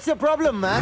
What's your problem, man?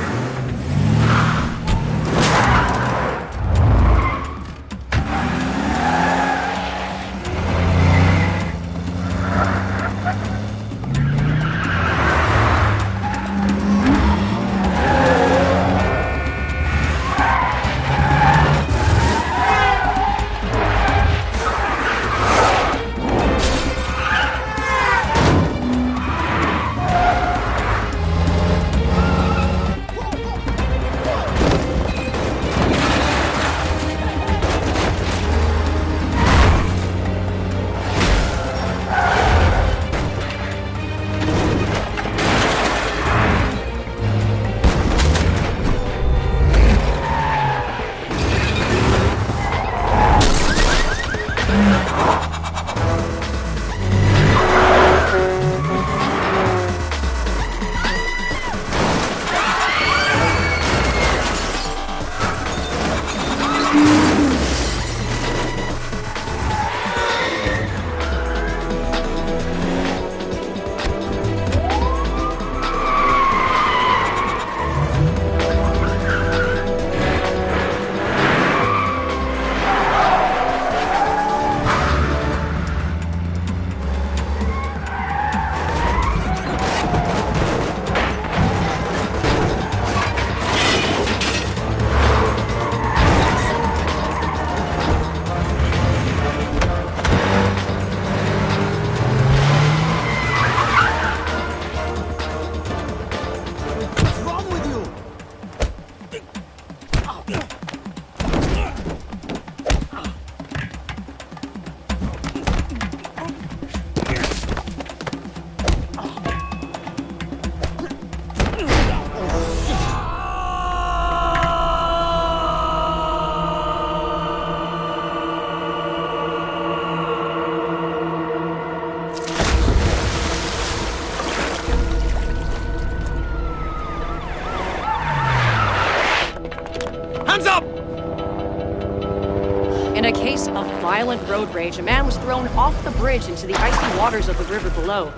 In a case of violent road rage, a man was thrown off the bridge into the icy waters of the river below.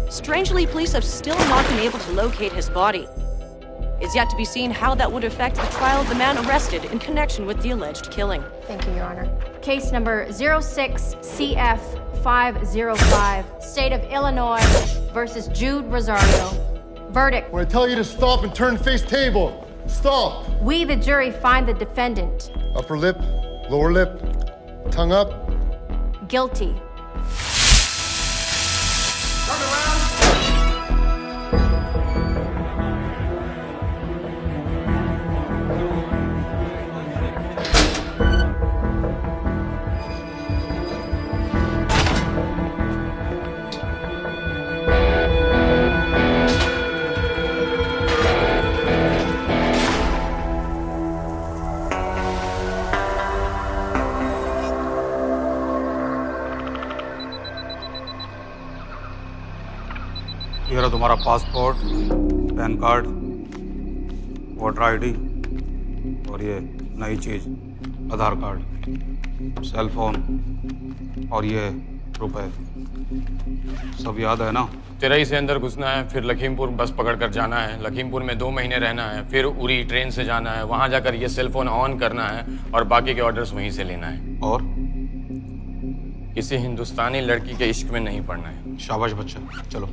Strangely, police have still not been able to locate his body. It's yet to be seen how that would affect the trial of the man arrested in connection with the alleged killing. Thank you, Your Honor. Case number 06-CF-505, State of Illinois versus Jude Rosario. Verdict. When I tell you to stop and turn face table, stop. We, the jury, find the defendant Upper lip, lower lip, tongue up. guilty. ये रहा तुम्हारा passport, pan card, voter ID और ये नई चीज आधार card, cell phone और ये रुपए। सब याद है ना? तिरई से अंदर घुसना है, फिर लखीमपुर बस पकड़कर जाना है, लखीमपुर में 2 महीने रहना है, फिर उरी ट्रेन से जाना है, वहां जाकर ये सेल फोन ऑन करना है और बाकी के ऑर्डर्स वहीं से लेना है। और किसी हिंदुस्तानी लड़की के इश्क में नहीं पड़ना है। शाबाश बच्चा, चलो।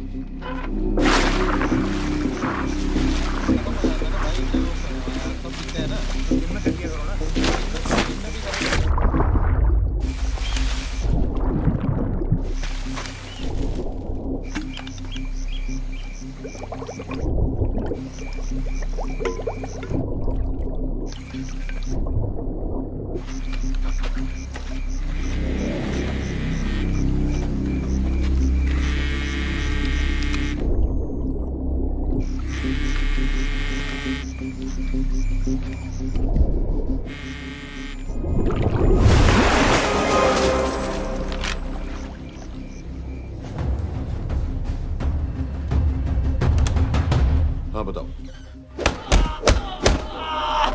हाँ बताओ।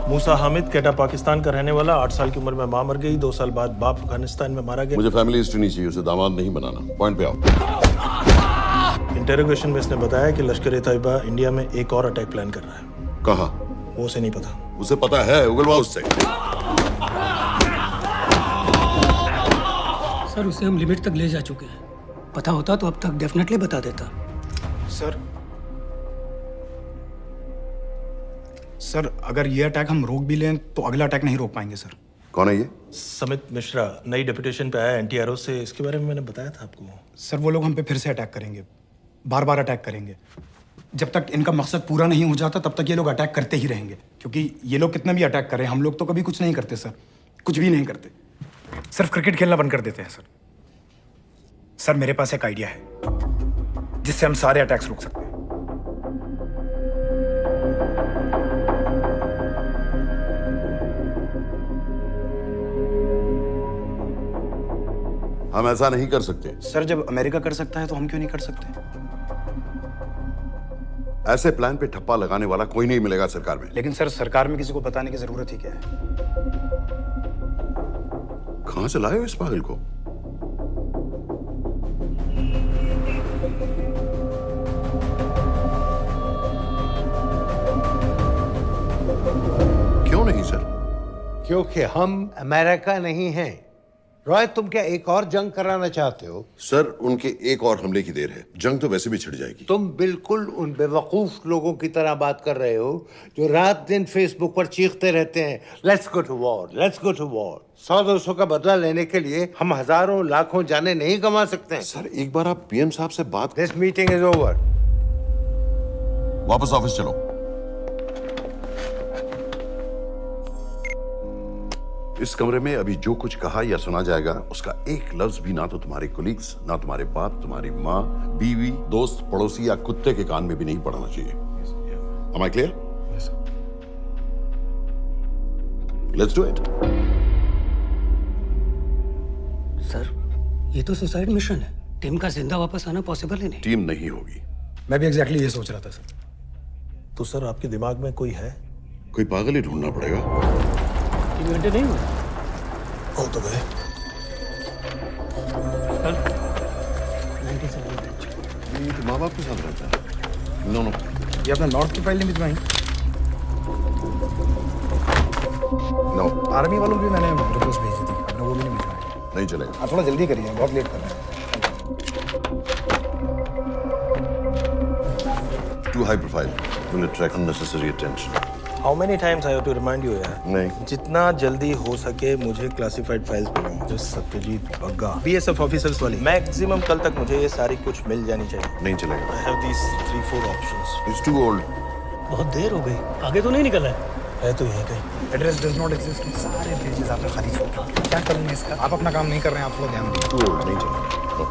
मूसा हामिद, केटा पाकिस्तान का रहने वाला, 8 साल की उम्र में मां मर गई, 2 साल बाद बाप अफगानिस्तान में मारा गया। मुझे फैमिली हिस्ट्री नहीं चाहिए, उसे दामाद नहीं बनाना। पॉइंट पे आओ। इंटेरोगेशन में इसने बताया कि लश्कर-ए-तैयबा इंडिया में एक और अटैक प्लान कर रहा है। कहा? वो उसे नहीं पता। उसे पता है, उगलवा उससे। सर उसे हम लिमिट तक ले जा चुके हैं। पता होता तो अब तक डेफिनेटली बता देता। सर अगर ये अटैक हम रोक भी लें तो अगला अटैक नहीं रोक पाएंगे सर। कौन है ये? समित मिश्रा नई डेपुटेशन पे आया एंटी-एरो से। इसके बारे में मैंने बताया था आपको। सर वो लोग हम पे फिर से अटैक करेंगे, बार बार अटैक करेंगे। जब तक इनका मकसद पूरा नहीं हो जाता तब तक ये लोग अटैक करते ही रहेंगे, क्योंकि ये लोग कितना भी अटैक करें हम लोग तो कभी कुछ नहीं करते सर, कुछ भी नहीं करते। सिर्फ क्रिकेट खेलना बंद कर देते हैं सर। सर मेरे पास एक आइडिया है जिससे हम सारे अटैक्स रोक सकते हैं। हम ऐसा नहीं कर सकते। सर जब अमेरिका कर सकता है तो हम क्यों नहीं कर सकते? ऐसे प्लान पे ठप्पा लगाने वाला कोई नहीं मिलेगा सरकार में। लेकिन सर सरकार में किसी को बताने की जरूरत ही क्या है? कहां से लाए हो इस पागल को? क्यों नहीं सर? क्योंकि हम अमेरिका नहीं हैं। रॉय तुम क्या एक और जंग कराना चाहते हो? सर उनके एक और हमले की देर है, जंग तो वैसे भी छिड़ जाएगी। तुम बिल्कुल उन बेवकूफ लोगों की तरह बात कर रहे हो जो रात दिन फेसबुक पर चीखते रहते हैं let's go to war, let's go to war. 100-200 का बदला लेने के लिए हम हजारों लाखों जाने नहीं कमा सकते हैं। सर एक बार आप पीएम साहब से बात। This meeting is over. वापस ऑफिस चलो। इस कमरे में अभी जो कुछ कहा या सुना जाएगा उसका एक लफ्ज भी ना तो तुम्हारे कोलीग्स, ना तुम्हारे बाप, तुम्हारी माँ, बीवी, दोस्त, पड़ोसी या कुत्ते के कान में भी नहीं पड़ना चाहिए। Am I clear? Yes, sir. Let's do it. Sir ये तो सुसाइड मिशन है। टीम का जिंदा वापस आना पॉसिबल ही नहीं। टीम नहीं होगी। मैं भी एग्जैक्टली ये सोच रहा था सर। तो सर आपके दिमाग में कोई है? कोई पागल ही ढूंढना पड़ेगा। 3 घंटे नहीं हुए। हो तो गए। ये माँ बाप के साथ रहता है। नो नो ये अपना नॉर्थ की फाइल नहीं भिजवाई? नो आर्मी वालों की भी मैंने रिक्वेस्ट भेजी थी, अपने वो भी नहीं भिजवाई। नहीं चलेगा। आप थोड़ा जल्दी करिए, बहुत लेट कर रहे हैं। Too high profile. Will attract unnecessary attention. How many times I have to remind you यार? नहीं। जितना जल्दी हो सके मुझे क्लासिफाइड फाइल्स भेजो। जो सत्यजीत बग्गा बीएसएफ ऑफिसर्स वाली मैक्सिमम कल तक मुझे ये सारी कुछ मिल जानी चाहिए। नहीं चलेगा। I have these 3-4 options. He's too old. बहुत देर हो गई, आगे तो नहीं निकला है तो यहीं कहीं। Address does not exist. सारे पेजेस आपने खाली छोड़ दिए। क्या करूँगा इसका? आप अपना काम नहीं कर रहे हैं, आप थोड़ा ध्यान दीजिए। Too old. नहीं चलेगा। No.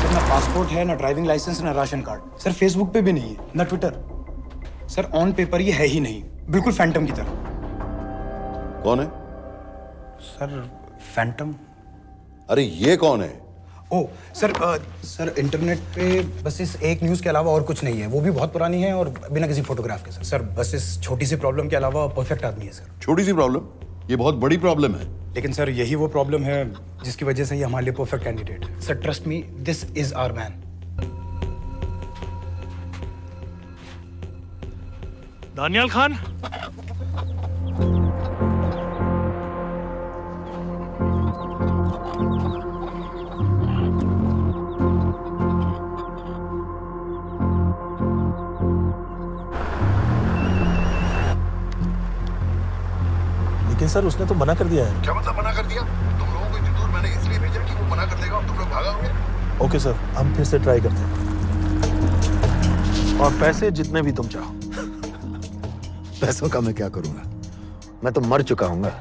सर ना पासपोर्ट है, ना ड्राइविंग लाइसेंस, ना राशन कार्ड। सर फेसबुक पे भी नहीं है, ना ट्विटर। सर ऑन पेपर ये है ही नहीं, बिल्कुल फैंटम की तरह। कौन है? Sir Phantom? अरे ये कौन है? ओ सर सर इंटरनेट पे बस इस एक न्यूज़ के अलावा और कुछ नहीं है, वो भी बहुत पुरानी है और बिना किसी फोटोग्राफ के। सर बस इस छोटी सी प्रॉब्लम के अलावा परफेक्ट आदमी है सर। छोटी सी प्रॉब्लम? ये बहुत बड़ी प्रॉब्लम है। लेकिन सर यही वो प्रॉब्लम है जिसकी वजह से ये हमारे लिए परफेक्ट कैंडिडेट है। Sir trust me, this is our man. Daniyal Khan. लेकिन सर उसने तो मना कर दिया है। क्या मतलब मना कर दिया? तुम लोगों को इतनी दूर मैंने इसलिए भेजा कि वो मना कर देगा और तुम लोग भागोगे। ओके सर, हम फिर से ट्राई करते हैं। और पैसे जितने भी तुम चाहो। पैसों का मैं क्या करूंगा? मैं तो मर चुका हूँ।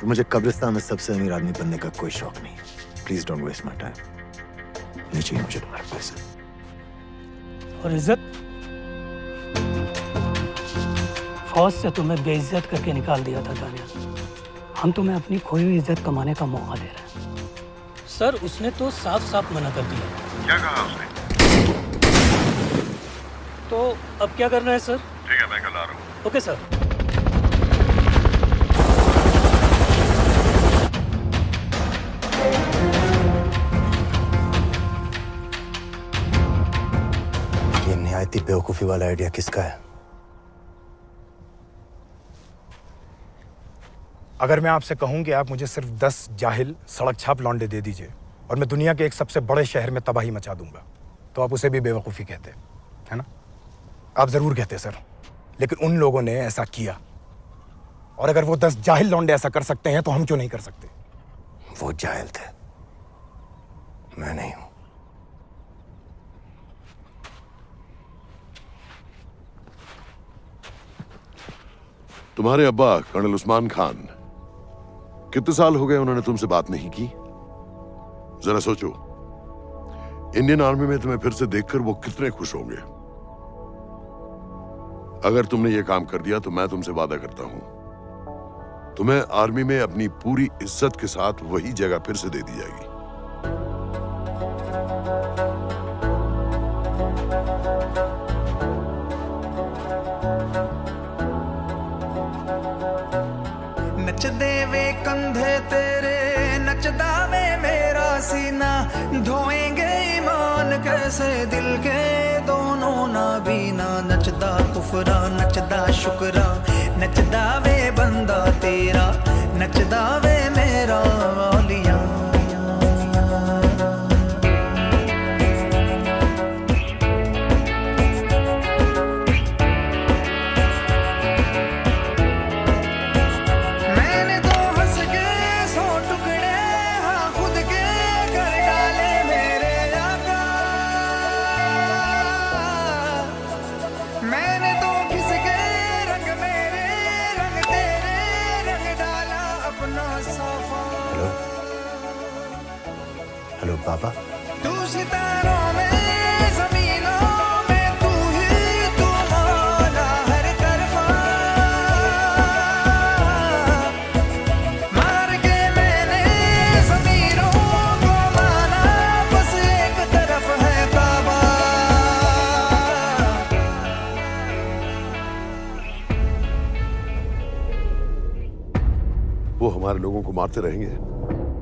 मुझे कब्रिस्तान में सबसे अमीर आदमी बनने का कोई शौक नहीं। Please don't waste my time. नहीं चाहिए मुझे तुम्हारे पैसे। और इज्जत? फौज से तुम्हें बेइज्जत करके निकाल दिया था दानियाल। हम तुम्हें अपनी खोई हुई इज्जत कमाने का मौका दे रहे हैं। सर उसने तो साफ साफ मना कर दिया। क्या कहा उसने? तो अब क्या करना है सर? ठीक है, मैं कल आ रहा हूँ। Okay sir. इतनी बेवकूफी वाला आइडिया किसका है? अगर मैं आपसे कहूं कि आप मुझे सिर्फ 10 जाहिल सड़क छाप लौंडे दे दीजिए और मैं दुनिया के एक सबसे बड़े शहर में तबाही मचा दूंगा, तो आप उसे भी बेवकूफ़ी कहते, है ना? आप ज़रूर कहते सर, लेकिन उन लोगों ने ऐसा किया। और अगर वो 10 जाहिल लौंडे ऐसा कर सकते हैं तो हम क्यों नहीं कर सकते? वो जाहिल थे, मैं नहीं हूं। तुम्हारे अब्बा कर्नल उस्मान खान, कितने साल हो गए उन्होंने तुमसे बात नहीं की? जरा सोचो, इंडियन आर्मी में तुम्हें फिर से देखकर वो कितने खुश होंगे। अगर तुमने ये काम कर दिया तो मैं तुमसे वादा करता हूं, तुम्हें आर्मी में अपनी पूरी इज्जत के साथ वही जगह फिर से दे दी जाएगी। नचदे वे कंधे तेरे, नचदा वे मेरा सीना, धोएंगे ईमान कैसे दिल के दोनों नाबीना। नचदा कुफरा नचदा शुक्रा, नचदा वे बंदा तेरा, नचदा वे मेरा औलिया। हेलो बाबा। तू सितारों में, ज़मीनों में, तू ही तू मौला हर तरफा। मार के मैंने ज़मीरों को माना, बस एक तरफ है काबा। वो हमारे लोगों को मारते रहेंगे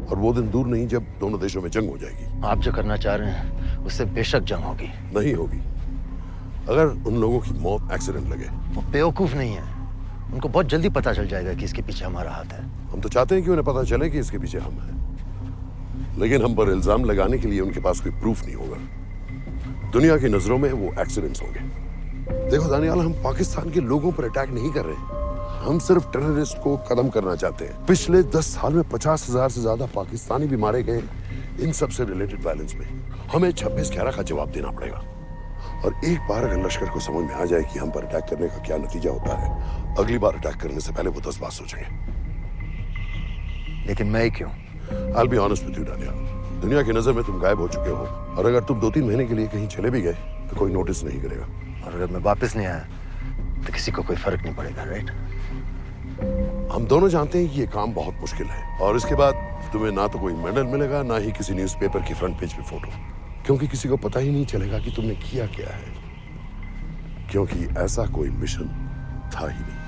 और वो दिन दूर नहीं जब दोनों देशों में जंग हो जाएगी। आप जो करना चाह रहे हैं उससे बेशक जंग होगी। नहीं होगी अगर उन लोगों की मौत एक्सीडेंट लगे। वो बेवकूफ नहीं है, उनको बहुत जल्दी पता चल जाएगा कि इसके पीछे हमारा हाथ है। हम तो चाहते हैं कि उन्हें पता चले कि इसके पीछे हम हैं, लेकिन हम पर इल्जाम लगाने के लिए उनके पास कोई प्रूफ नहीं होगा। दुनिया की नजरों में वो एक्सीडेंट्स होंगे। देखो दानियाल, हम पाकिस्तान के लोगों पर अटैक नहीं कर रहे, हम सिर्फ टेररिस्ट को खत्म करना चाहते हैं। पिछले 10 साल में 50,000 से ज्यादा पाकिस्तानी भी मारे गए इन सब से रिलेटेड वायलेंस में। हमें 26/11 का जवाब देना पड़ेगा। और एक बार अगर लश्कर को समझ में आ जाए कि हम पर अटैक करने का क्या नतीजा होता है, अगली बार अटैक करने से पहले वो 10 बार सोचेंगे। लेकिन मैं क्यों? I'll be honest with you, Daniyal, दुनिया की नजर में तुम गायब हो चुके हो, और अगर तुम 2-3 महीने के लिए कहीं चले भी गए तो कोई नोटिस नहीं करेगा। और अगर मैं वापस नहीं आया तो किसी को कोई फर्क नहीं पड़ेगा, राइट? हम दोनों जानते हैं कि ये काम बहुत मुश्किल है, और इसके बाद तुम्हें ना तो कोई मेडल मिलेगा, ना ही किसी न्यूज़पेपर की फ्रंट पेज पे फोटो, क्योंकि किसी को पता ही नहीं चलेगा कि तुमने किया क्या है, क्योंकि ऐसा कोई मिशन था ही नहीं।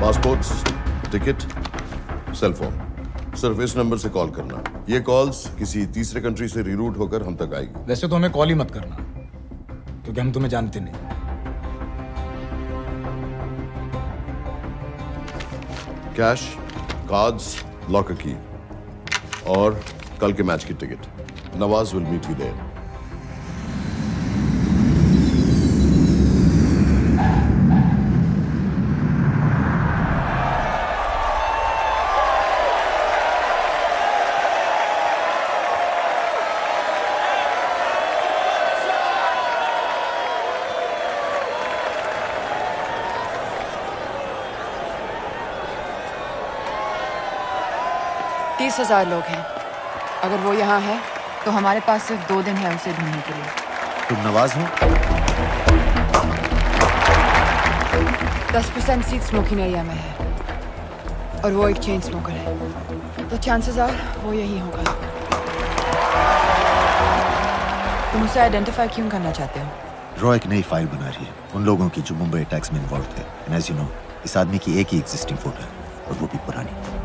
पासपोर्ट्स, टिकट, सेल फोन, सिर्फ इस नंबर से कॉल करना। ये कॉल्स किसी तीसरे कंट्री से रीरूट होकर हम तक आएगी। वैसे तो हमें कॉल ही मत करना, क्योंकि हम तुम्हें जानते नहीं। कैश, कार्ड्स, लॉकर की और कल के मैच की ticket. Nawaz will meet you there. तीस 30,000 लोग हैं। अगर वो यहाँ है तो हमारे पास सिर्फ 2 दिन है उसे ढूंढने के लिए। तुम नवाज हो? 10% सीट स्मोकिंग एरिया में है और वो एक चेन स्मोकर है, तो चांसेस आर वो यही होगा। तुम उसे आइडेंटिफाई क्यों करना चाहते हो? रॉ एक नई फाइल बना रही है उन लोगों की जो मुंबई अटैक्स में इन्वॉल्व थे। एंड एज यू नो, इस आदमी की एक ही एग्जिस्टिंग फोटो है और वो भी पुरानी।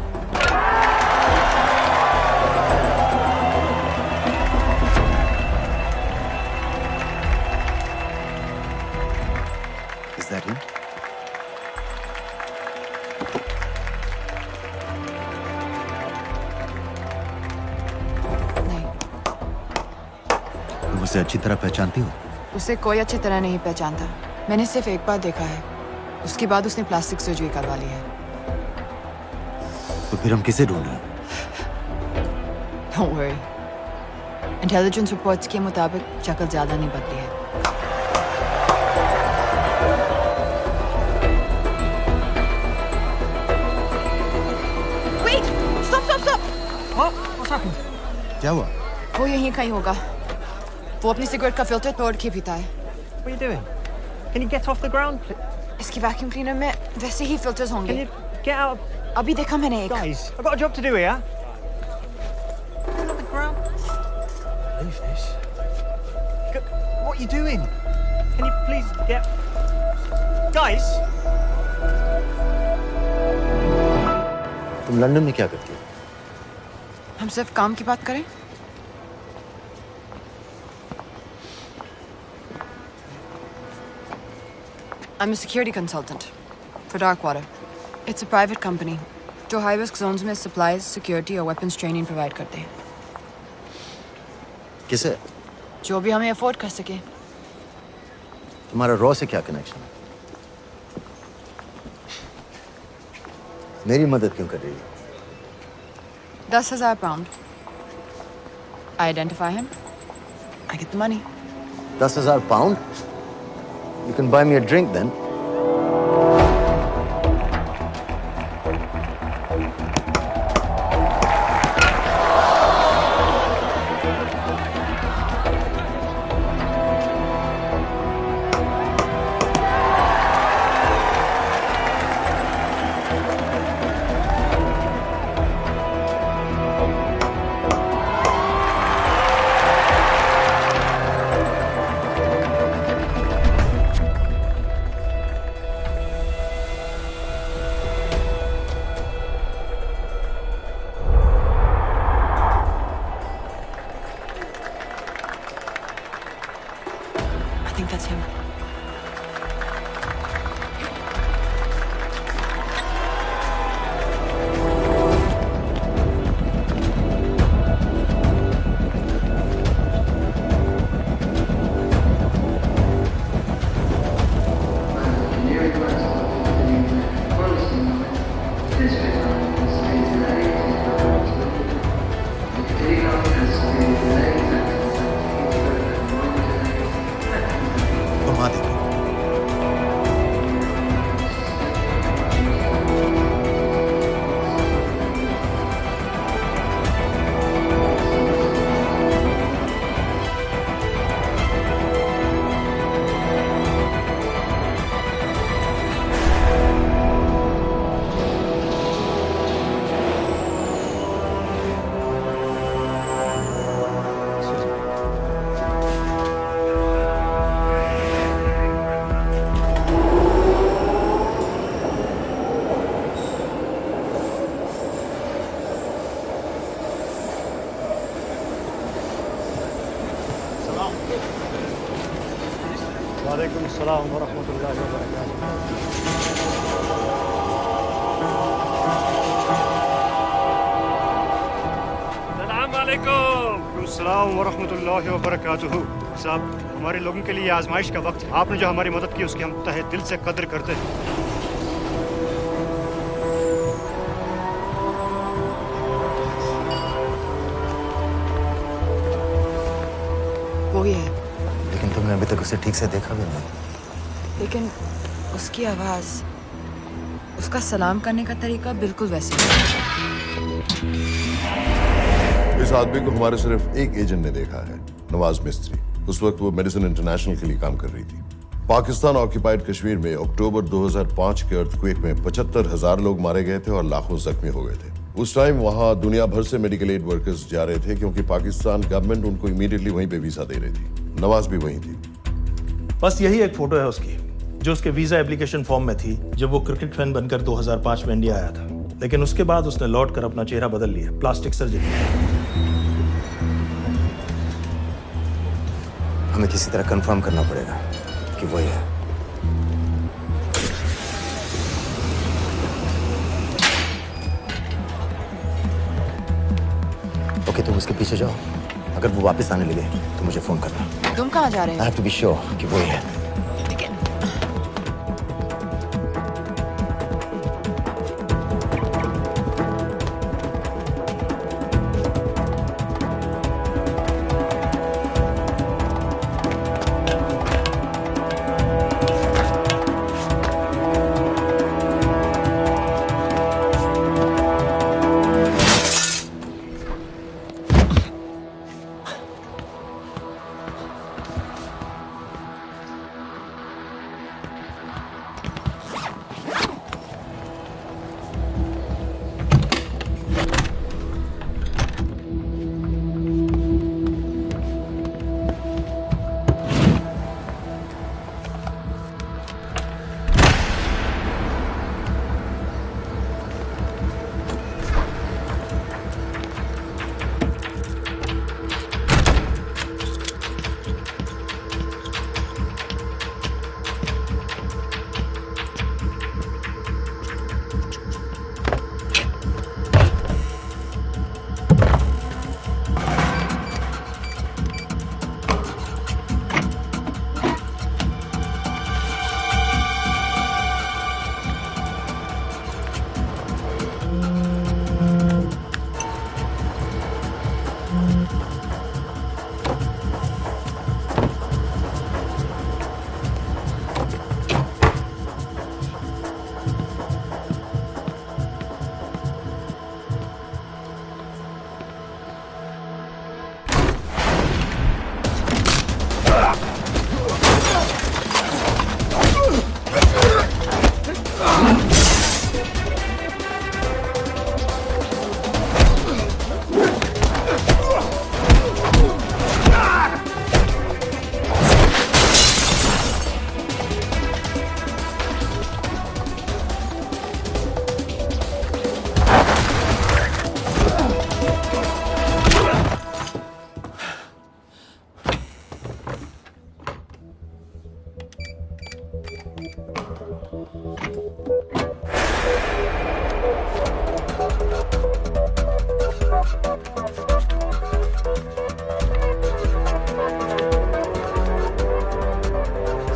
Is that him? तुम उसे अच्छी तरह पहचानती हो? उसे कोई अच्छी तरह नहीं पहचानता। मैंने सिर्फ एक बार देखा है। उसके बाद उसने प्लास्टिक सर्जरी करवा ली है। तो फिर हम किसे ढूंढ रहे हैं? Don't worry. Intelligence reports के मुताबिक शक्ल ज्यादा नहीं बदली है। Wait! Stop! Stop! Stop! What's happened? क्या हुआ? वो यहीं कहीं होगा। वो अपनी सिगरेट का फिल्टर तोड़ के पीता है। What are you doing? Can you get off the ground, please? इसकी वैक्यूम क्लीनर में वैसे ही फिल्टर्स होंगे। Can you get out? अभी देखा मैंने एक। Guys, I've got a job to do here. Get off the ground. Leave this. What are you doing? Can you please get... Guys! तुम London में क्या करती हो? हम सिर्फ काम की बात करें? I'm a security consultant for Darkwater. It's a private company जो high risk zones में supplies, security और weapons training provide करते हैं। किसे? जो भी हमें afford कर सके। तुम्हारा रॉ से क्या कनेक्शन है? मेरी मदद क्यों कर रही है? 10,000 pound. I identify him. I get the money. 10,000 pound? You can buy me a drink then. I think that's him. घुमा देंगे। वालेकुम अस्सलाम व रहमतुल्लाहि व बरकातुहू। अस्सलाम व रहमतुल्लाहि व बरकातुहू। साहब, हमारे लोगों के लिए आजमाइश का वक्त है। आपने जो हमारी मदद की उसकी हम तहे दिल से कद्र करते हैं। वो ही है। लेकिन तुमने अभी तक उसे ठीक से देखा भी नहीं। लेकिन उसकी आवाज, उसका सलाम करने का तरीका बिल्कुल वैसे ही है। इस आदमी को हमारे सिर्फ एक एजेंट ने देखा है, नवाज मिस्त्री। उस वक्त वो मेडिसिन इंटरनेशनल के लिए काम कर रही थी। पाकिस्तान ऑक्यूपाइड कश्मीर में अक्टूबर 2005 के अर्थक्वेक में 75,000 लोग मारे गए थे और लाखों जख्मी हो गए थे। उस टाइम वहां दुनिया भर से मेडिकल एड वर्कर्स जा रहे थे क्योंकि पाकिस्तान गवर्नमेंट उनको इमीडिएटली वहीं पे वीजा दे रही थी। नवाज भी वहीं थी। बस यही एक फोटो है उसकी, जो उसके वीजा एप्लीकेशन फॉर्म में थी जब वो क्रिकेट फैन बनकर 2005 में इंडिया आया था। लेकिन उसके बाद उसने लौट कर अपना चेहरा बदल लिया, प्लास्टिक सर्जरी। हमें किसी तरह कंफर्म करना पड़ेगा कि वही है। ओके, तुम उसके पीछे जाओ। अगर वो वापस आने लगे तो मुझे फोन करना। तुम कहाँ जा रहे आई हो? हैव टू बी श्योर कि वो ही है।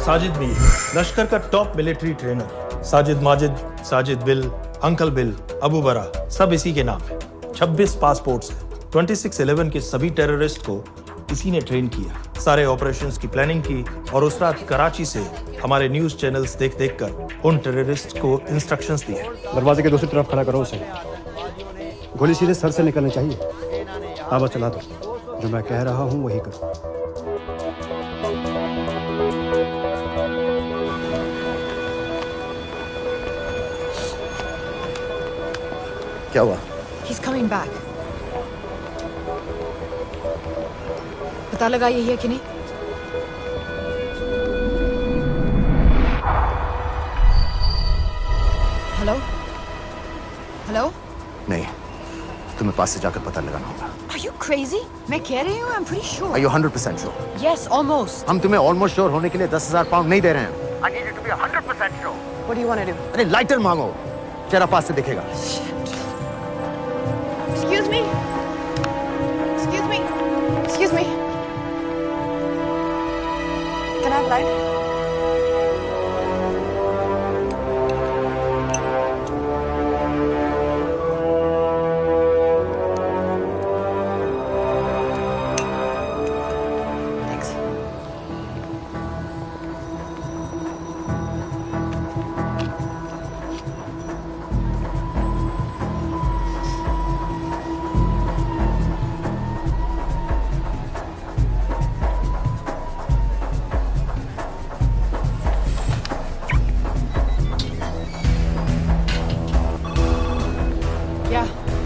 साजिद मीर, लश्कर का top military trainer. Sajid Majid, Sajid bill, uncle bill, Abu बरा, सब इसी के नाम है। 26 पासपोर्ट्स हैं। 26/11 के सभी टेररिस्ट को इसी ने ट्रेन किया। सारे ऑपरेशंस की प्लानिंग की और उस रात कराची से हमारे न्यूज चैनल्स देख देख कर उन टेररिस्ट को इंस्ट्रक्शंस दिए। दरवाजे के दूसरी तरफ खड़ा करो उसे। गोली सीधे सर से निकलनी चाहिए। हाँ बस चला दो। जो मैं कह रहा हूँ वही करो। क्या हुआ? He's coming back. पता लगा यही है कि नहीं? हेलो? हेलो? नहीं, तुम्हें पास से जाकर पता लगाना होगा। Are you crazy? मैं कह रही हूँ, I'm pretty sure. Are you 100% sure? Yes, almost. हम तुम्हें almost sure होने के लिए 10,000 पाउंड नहीं दे रहे हैं। I need you to be 100% sure. What do you want to do? अरे लाइटर मांगो, चेहरा पास से दिखेगा। Excuse me. Excuse me. Excuse me. Can I have light? Thanks.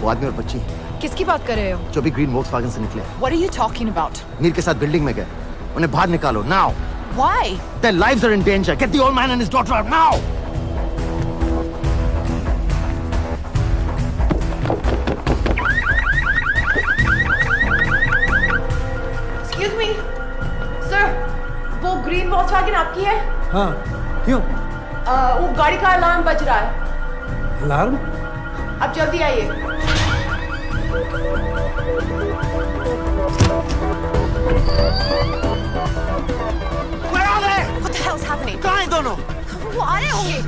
वो आदमी और बच्ची किसकी बात कर रहे हो? जो भी ग्रीन वोक्सवैगन से निकले। What are you talking about? Mir के साथ बिल्डिंग में गए। उन्हें बाहर निकालो now. Why? Their lives are in danger. Get the old man and his daughter out now. Excuse me, sir. वो ग्रीन वॉक्सवैगन आपकी है? हाँ, क्यों? वो गाड़ी का अलार्म बज रहा है। अलार्म? आप जल्दी आइए। Where are they? What the hell's happening? कहाँ हैं दोनों? वो आ रहे होंगे।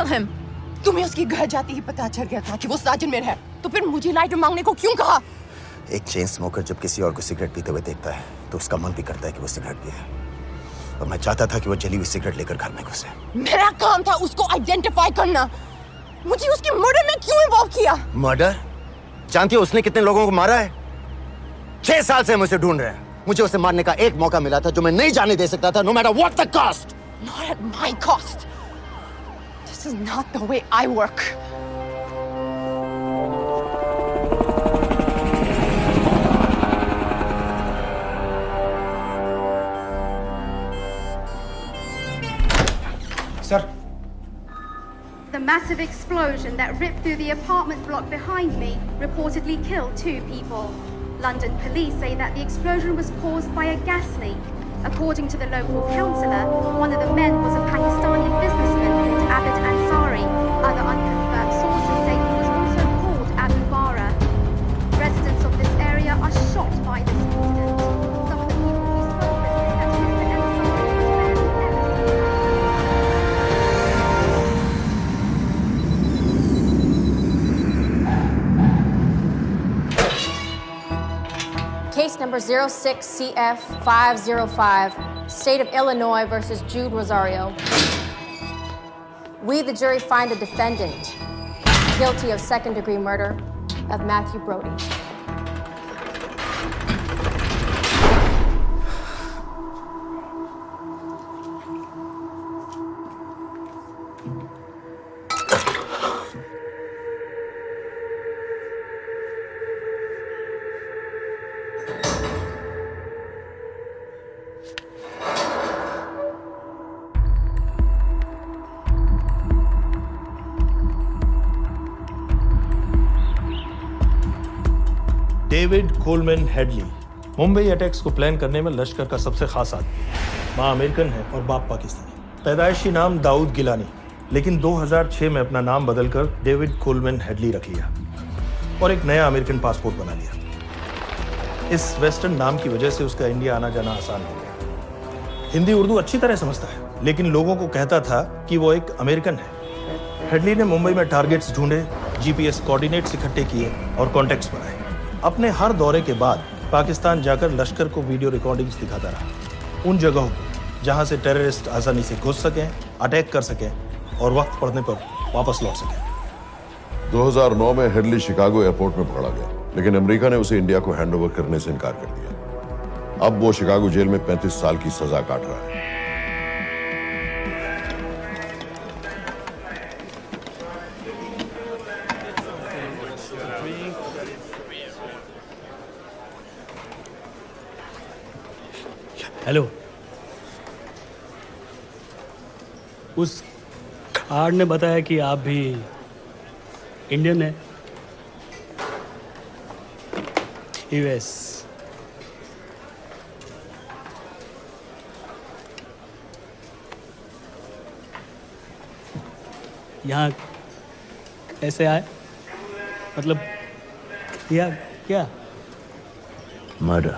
him. तुम्हें उसके घर जाते ही पता चल गया था कि वो साजिद में है, तो फिर मुझे लाइटर मांगने को क्यों कहा? एक चेन स्मोकर जब किसी और को सिगरेट पीते हुए देखता है तो उसका मन भी करता है कि वो सिगरेट पिए, और मैं चाहता था कि वो जली हुई सिगरेट लेकर घर में घुसे। मेरा काम था उसको आइडेंटिफाई करना। मुझे उसके मर्डर में क्यों इन्वॉल्व किया? मर्डर? जानती हो उसने कितने लोगों को मारा है? 6 साल से हम उसे ढूंढ रहे हैं। मुझे उसे मारने का एक मौका मिला था जो मैं नहीं जाने दे सकता था, no matter what the cost. Not at my cost. This is not the way I work. Sir. The massive explosion that ripped through the apartment block behind me reportedly killed 2 people. London police say that the explosion was caused by a gas leak. According to the local councillor, one of the men was a Pakistani businessman called Abid Ansari. Other unconfirmed sources say he was also called Abu Bara. Residents of this area are shocked by this incident. Some of the people we spoke with say that Mr. Ansari was rarely Case number 06CF505, State of Illinois versus Jude Rosario. We, the jury, find the defendant guilty of second-degree murder of Matthew Brody. David Coleman Headley Mumbai attacks को plan करने में लश्कर का सबसे खास आदमी। माँ American है और बाप पाकिस्तानी। पैदाइशी नाम दाऊद गिलानी, लेकिन 2006 में अपना नाम बदलकर डेविड कोलमैन हेडली रख लिया और एक नया अमेरिकन पासपोर्ट बना लिया। इस वेस्टर्न नाम की वजह से उसका इंडिया आना जाना आसान हो गया। हिंदी उर्दू अच्छी तरह समझता है, लेकिन लोगों को कहता था कि वो एक अमेरिकन है। हेडली ने मुंबई में टारगेट्स ढूंढे, जीपीएस कोऑर्डिनेट्स इकट्ठे किए और कॉन्टेक्ट्स बनाए। अपने हर दौरे के बाद पाकिस्तान जाकर लश्कर को वीडियो रिकॉर्डिंग्स दिखाता रहा, उन जगहों को जहां से टेररिस्ट आसानी से घुस सकें, अटैक कर सकें और वक्त पड़ने पर वापस लौट सकें। 2009 में हेडली शिकागो एयरपोर्ट में पकड़ा गया, लेकिन अमेरिका ने उसे इंडिया को हैंडओवर करने से इनकार कर दिया। अब वो शिकागो जेल में 35 साल की सजा काट रहा है। हेलो, उस कार्ड ने बताया कि आप भी इंडियन हैं। यूएस। यहाँ कैसे आए? मतलब क्या क्या? मर्डर।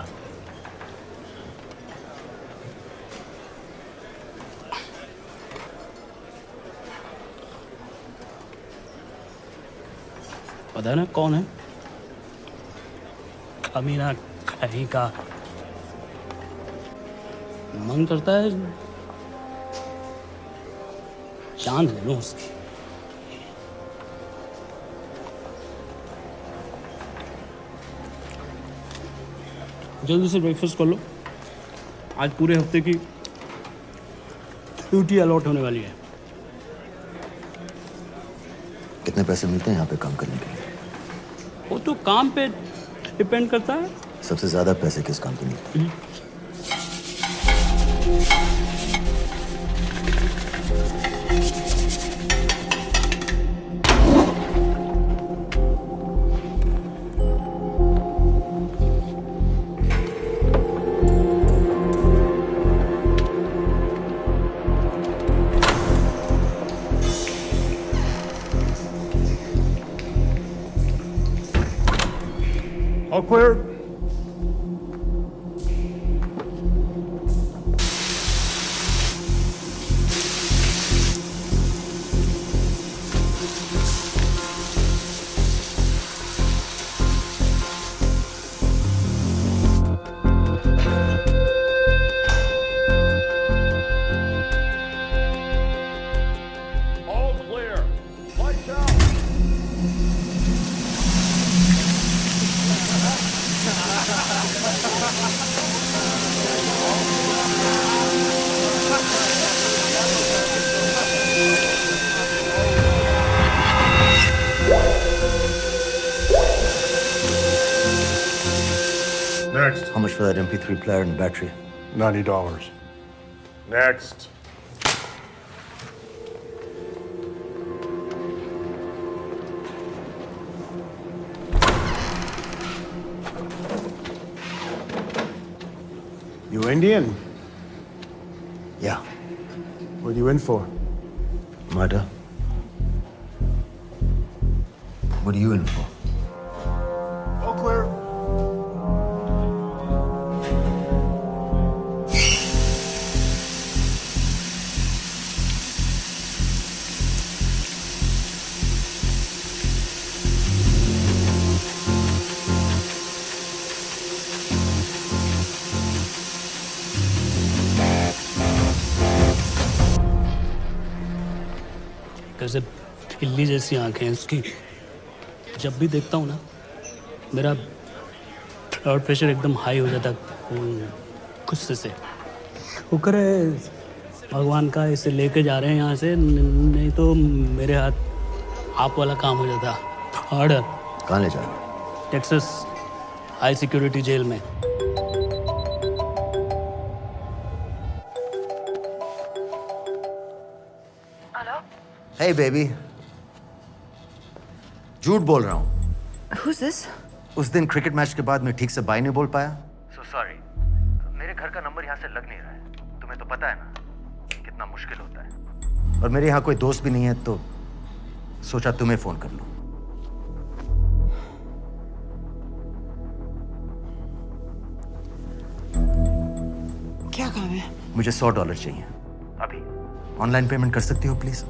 पता ना कौन है? कमीना कहीं का। मन करता है जान ले लूं उसकी। जल्दी से ब्रेकफास्ट कर लो, आज पूरे हफ्ते की ड्यूटी अलॉट होने वाली है। कितने पैसे मिलते हैं यहाँ पे काम करने के लिए? वो तो काम पे डिपेंड करता है। सबसे ज्यादा पैसे किस काम पे मिलते हैं? All clear. All clear. Lights out. Next. How much for that MP3 player and battery? $90. Next. You Indian? Yeah. What are you in for? Murder. What are you in for? All clear. कैसे बिल्ली जैसी आंखें हैं उसकी। जब भी देखता हूँ ना मेरा ब्लड प्रेशर एकदम हाई हो जाता गुस्से से। शुक्र है भगवान का इसे लेके जा रहे हैं यहाँ से, नहीं तो मेरे हाथ आप वाला काम हो जाता। ऑर्डर। कहाँ ले जा रहे हो? टेक्सास हाई सिक्योरिटी जेल में। Hey baby. झूठ बोल रहा हूँ। Who's this? उस दिन क्रिकेट मैच के बाद मैं ठीक से बाय नहीं बोल पाया। So sorry. मेरे घर का नंबर यहाँ से लग नहीं रहा है। तुम्हें तो पता है ना कितना मुश्किल होता है। और मेरे यहाँ कोई दोस्त भी नहीं है तो सोचा तुम्हें फोन कर लूं। क्या काम है? मुझे $100 चाहिए। अभी? ऑनलाइन पेमेंट कर सकती हो प्लीज?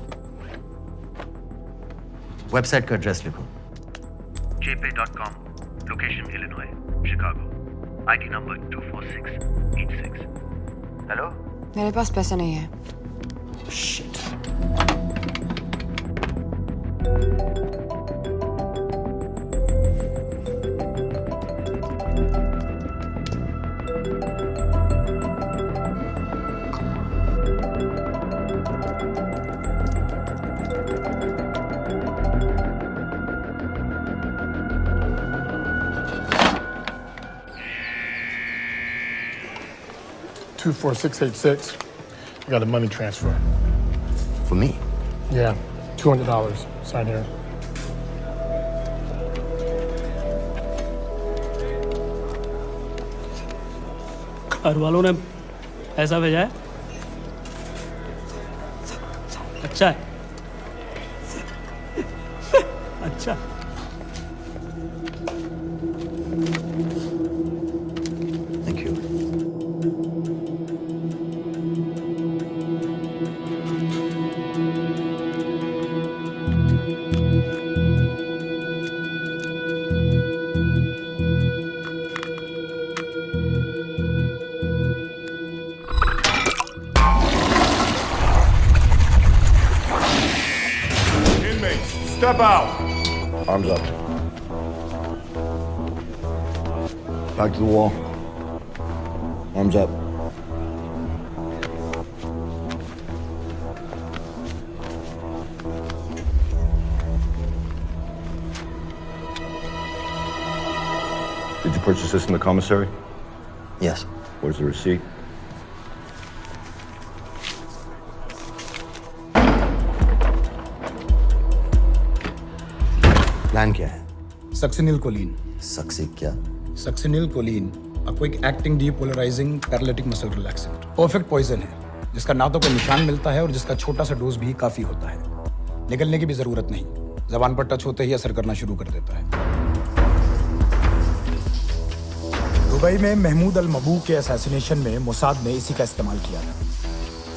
वेबसाइट का एड्रेस लिखो। jpay.com, location Illinois, Chicago, ID number 24686. Hello? मेरे पास पैसा नहीं है। Shit. $24686. I got a money transfer. For me? Yeah, $200. Sign here. घर वालों ने पैसा भेजा है? अच्छा है। Step out. Arms up. Back to the wall. Arms up. Did you purchase this in the commissary? Yes. Where's the receipt? Plan क्या है? Succinylcholine. सक्सी क्या? Succinylcholine, a quick acting depolarizing paralytic muscle relaxant। Perfect poison है, जिसका ना तो कोई निशान मिलता है और जिसका छोटा सा डोज भी काफी होता है। निकलने की भी जरूरत नहीं, जबान पर टच होते ही असर करना शुरू कर देता है। दुबई में महमूद अल मबू के असैसिनेशन में मोसाद ने इसी का इस्तेमाल किया था।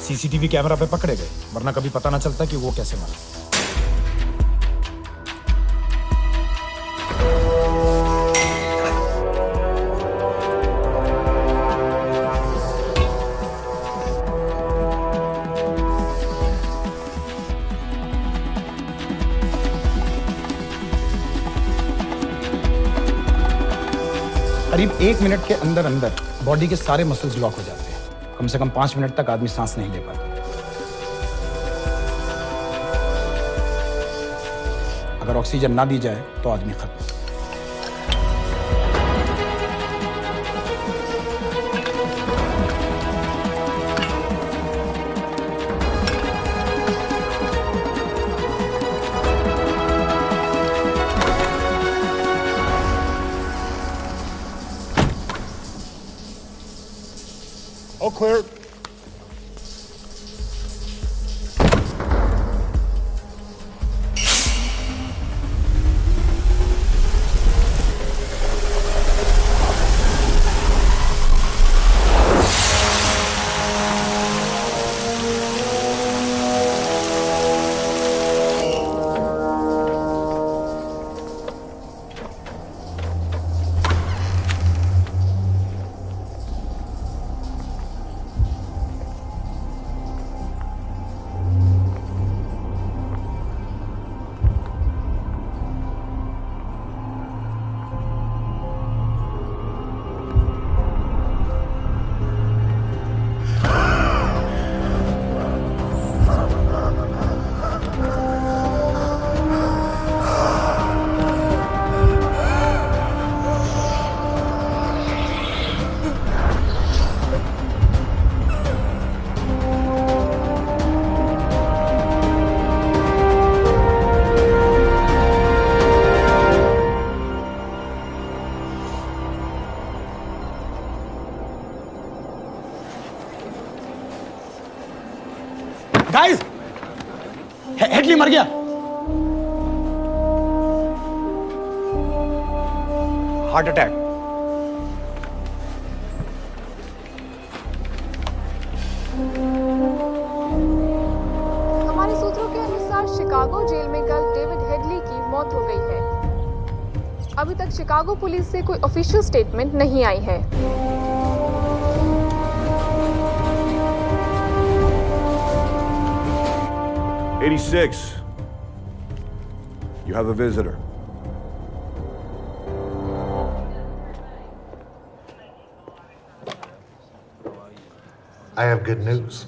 सीसीटीवी कैमरा पे पकड़े गए, वरना कभी पता ना चलता कि वो कैसे मरा। करीब 1 मिनट के अंदर अंदर बॉडी के सारे मसल्स लॉक हो जाते हैं। कम से कम 5 मिनट तक आदमी सांस नहीं ले पाता। अगर ऑक्सीजन ना दी जाए तो आदमी खत्म। All clear. गाइस, हेडली मर गया। Heart attack. हमारे सूत्रों के अनुसार शिकागो जेल में कल डेविड हेडली की मौत हो गई है। अभी तक शिकागो पुलिस से कोई ऑफिशियल स्टेटमेंट नहीं आई है। 86. You have a visitor. I have good news.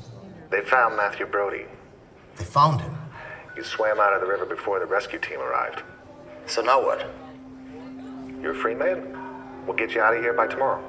They found Matthew Brody. They found him? He swam out of the river before the rescue team arrived. So now what? You're a free man. We'll get you out of here by tomorrow.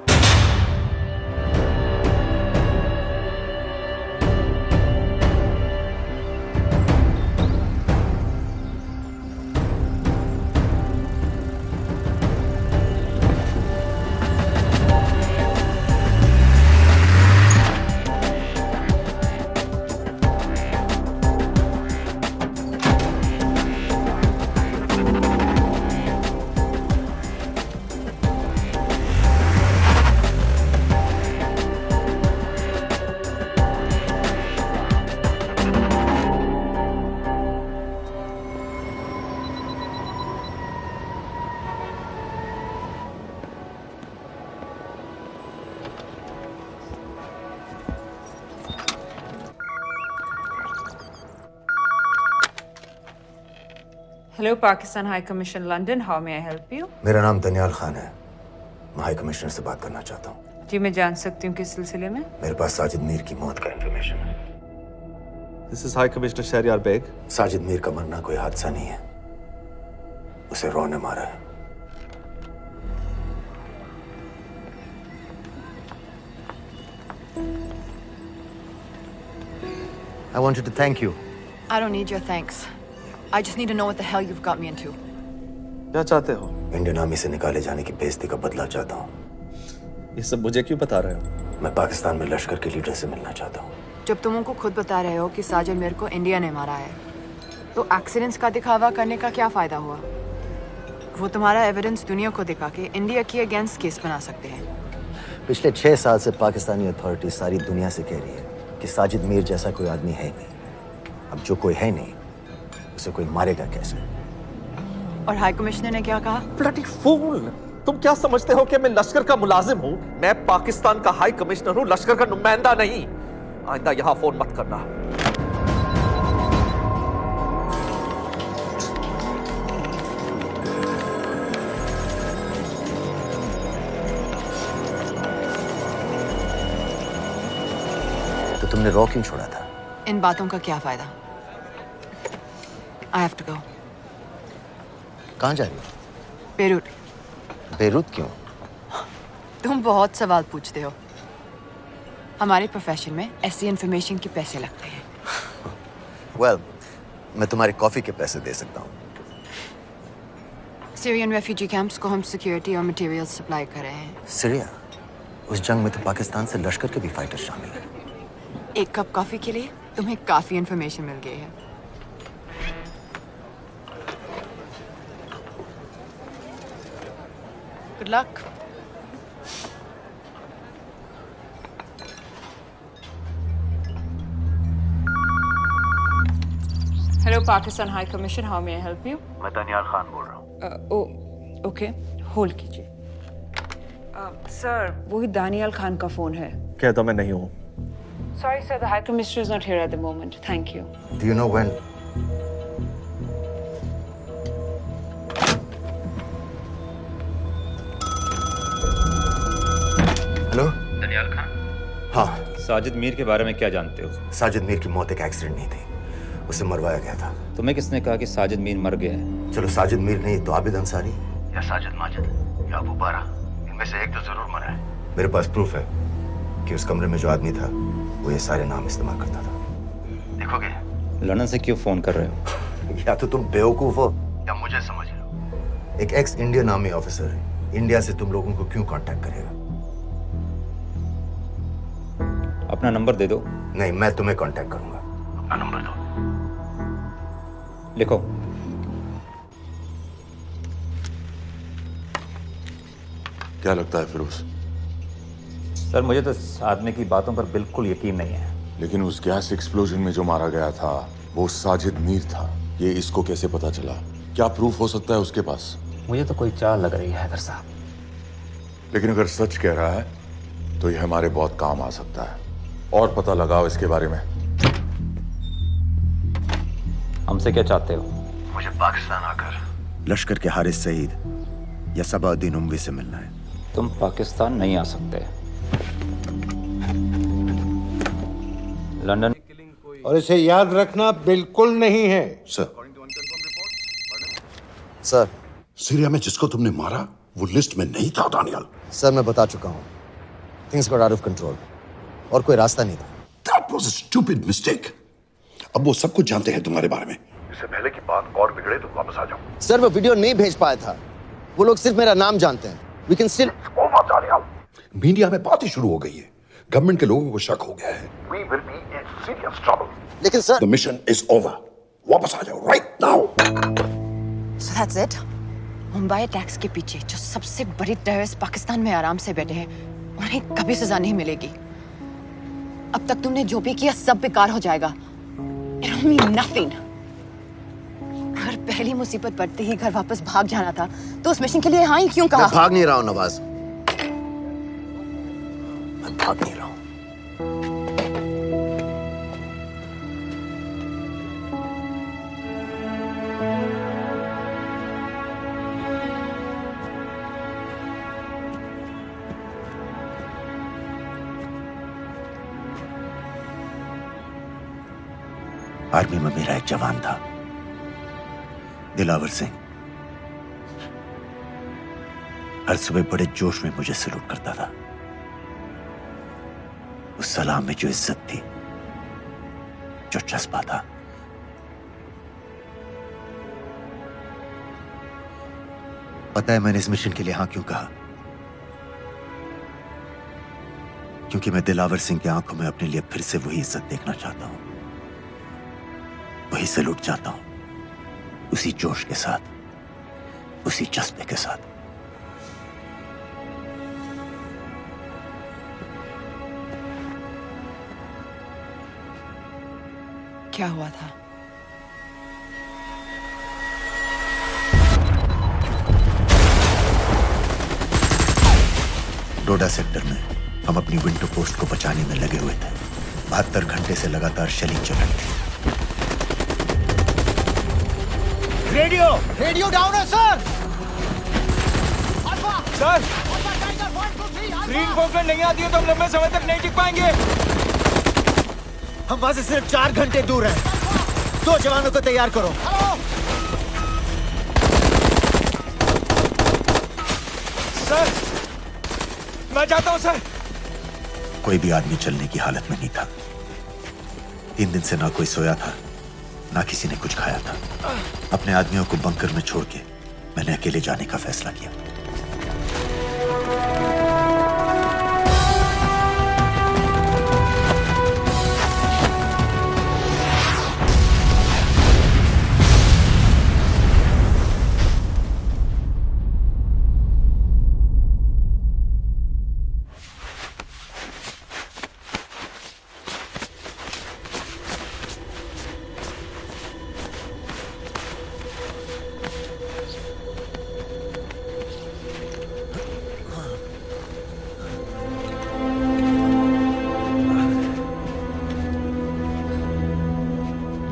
Hello, Pakistan High Commission, London. How may I help you? मेरा नाम दनियाल खान है। मैं high commissioner से बात करना चाहता हूँ। जी मैं जान सकती हूँ किस सिलसिले में? मेरे पास साजिद मीर की मौत का इंफॉर्मेशन है। This is High Commissioner Shahryar Beg. Sajid Mir का मरना कोई हादसा नहीं है। उसे रॉ ने मारा है। I wanted to thank you. I don't need your thanks. I just need to know what the hell you've got me into. क्या चाहते हो? इंडियन आर्मी से निकाले जाने की बेइज्जती का बदला चाहता हूँ। ये सब मुझे क्यों बता रहे हो? मैं पाकिस्तान में लश्कर के लीडर से मिलना चाहता हूँ। जब तुम उनको खुद बता रहे हो कि साजिद मीर को इंडिया ने मारा है, तो एक्सीडेंट्स का दिखावा करने का क्या फायदा हुआ? वो तुम्हारा एविडेंस दुनिया को दिखा के इंडिया के अगेंस्ट केस बना सकते हैं। पिछले 6 साल से पाकिस्तानी अथॉरिटी सारी दुनिया से कह रही है कि साजिद मीर जैसा कोई आदमी है नहीं। अब जो कोई है नहीं, उसे कोई मारेगा कैसे? और हाई कमिश्नर ने क्या कहा? Bloody fool! तुम क्या समझते हो कि मैं लश्कर का मुलाजिम हूँ? मैं पाकिस्तान का हाई कमिश्नर हूँ, लश्कर का नुमाइंदा नहीं। आइंदा यहाँ फोन मत करना। तो तुमने रॉ क्यों छोड़ा था? इन बातों का क्या फायदा? I have to go. कहाँ जा रही हो? बेरूट। बेरूत क्यों? तुम बहुत सवाल पूछते हो। हमारे प्रोफेशन में ऐसी इंफॉर्मेशन के पैसे लगते हैं। Well, मैं तुम्हारी कॉफी के पैसे दे सकता हूँ। सीरियन रेफ्यूजी कैंप्स को हम सिक्योरिटी और मटेरियल्स सप्लाई कर रहे हैं। सीरिया? उस जंग में तो पाकिस्तान से लश्कर के भी फाइटर शामिल हैं। एक कप कॉफी के लिए तुम्हें काफी इंफॉर्मेशन मिल गई है। Good luck. Hello, Pakistan High Commission. How may I help you? मैं दनियाल खान बोल रहा हूँ। Okay. Hold कीजिए। Sir, वही दानियाल खान का फोन है। कहता मैं नहीं हूँ। Sorry, sir. The High Commissioner is not here at the moment. Thank you. Do you know when? Hello? Daniyal Khan? हाँ। साजिद मीर के बारे में क्या जानते हो? साजिद मीर की मौत एक एक्सीडेंट नहीं थी, उसे मरवाया गया था। तुम्हें किसने कहा कि साजिद मीर मर गया है? चलो साजिद मीर नहीं तो आबिद अंसारी या साजिद माजिद या अबू बारा, इनमें से एक तो जरूर मरा है। मेरे पास प्रूफ है कि उस कमरे में जो आदमी था वो ये सारे नाम इस्तेमाल करता था। देखोगे? लंदन से क्यों फोन कर रहे हो? या तो तुम बेवकूफ हो या मुझे समझ लो। एक एक्स इंडियन आर्मी ऑफिसर है, इंडिया से तुम लोगों को क्यों कांटेक्ट करेगा? अपना नंबर दे दो। नहीं, मैं तुम्हें कांटेक्ट करूंगा। अपना नंबर दो। लिखो। क्या लगता है फिरोज? सर मुझे तो इस आदमी की बातों पर बिल्कुल यकीन नहीं है। लेकिन उस गैस एक्सप्लोजन में जो मारा गया था वो साजिद मीर था। ये इसको कैसे पता चला? क्या प्रूफ हो सकता है उसके पास? मुझे तो कोई चाल लग रही है हैदर साहब। लेकिन अगर सच कह रहा है तो ये हमारे बहुत काम आ सकता है। और पता लगाओ इसके बारे में। हमसे क्या चाहते हो? मुझे पाकिस्तान आकर लश्कर के हारिस सईद या सबाउद्दीन उमवी से मिलना है। तुम पाकिस्तान नहीं आ सकते। लंदन। और इसे याद रखना बिल्कुल नहीं है। सर, सीरिया में जिसको तुमने मारा वो लिस्ट में नहीं था दानियाल। सर मैं बता चुका हूँ, things got out of control और कोई रास्ता नहीं था। That was a stupid mistake. अब वो सब कुछ जानते हैं तुम्हारे बारे में। इससे पहले की बात और बिगड़े तो वापस आ जाओ। सर वो वीडियो नहीं भेज पाया था, वो लोग सिर्फ मेरा नाम जानते हैं। We can still... मीडिया में बात ही शुरू हो गई है, गवर्नमेंट के लोगों को शक हो गया है। We will be in serious trouble. लेकिन sir The mission is over. वापस आ जाओ right now. So that's it? Mumbai attacks के पीछे जो सबसे बड़ी टेररिस्ट पाकिस्तान में आराम से बैठे हैं, उन्हें कभी सजा नहीं मिलेगी। अब तक तुमने जो भी किया सब बेकार हो जाएगा। It'll mean nothing. अगर पहली मुसीबत पड़ते ही घर वापस भाग जाना था, तो उस मिशन के लिए हाँ ही क्यों कहा? मैं भाग नहीं रहा हूँ नवाज, मैं भाग नहीं रहा हूँ। आर्मी में मेरा एक जवान था, दिलावर सिंह। हर सुबह बड़े जोश में मुझे सलूट करता था। उस सलाम में जो इज्जत थी, जो जज्बा था, पता है मैंने इस मिशन के लिए हां क्यों कहा? क्योंकि मैं दिलावर सिंह की आंखों में अपने लिए फिर से वही इज्जत देखना चाहता हूं, वही सलूट चाहता हूं, उसी जोश के साथ, उसी जज्बे के साथ। क्या हुआ था? डोडा सेक्टर में हम अपनी विंडो पोस्ट को बचाने में लगे हुए थे। 72 घंटे से लगातार शेलिंग चल रही थी। रेडियो डाउन है सर। सर, ग्रीन फोकलेट नहीं आती है तो हम लंबे समय तक नहीं टिक पाएंगे। हम वहां से सिर्फ 4 घंटे दूर हैं। 2 जवानों को तैयार करो। सर, मैं जाता हूं सर। कोई भी आदमी चलने की हालत में नहीं था। 3 दिन से ना कोई सोया था, ना किसी ने कुछ खाया था। अपने आदमियों को बंकर में छोड़ के मैंने अकेले जाने का फैसला किया।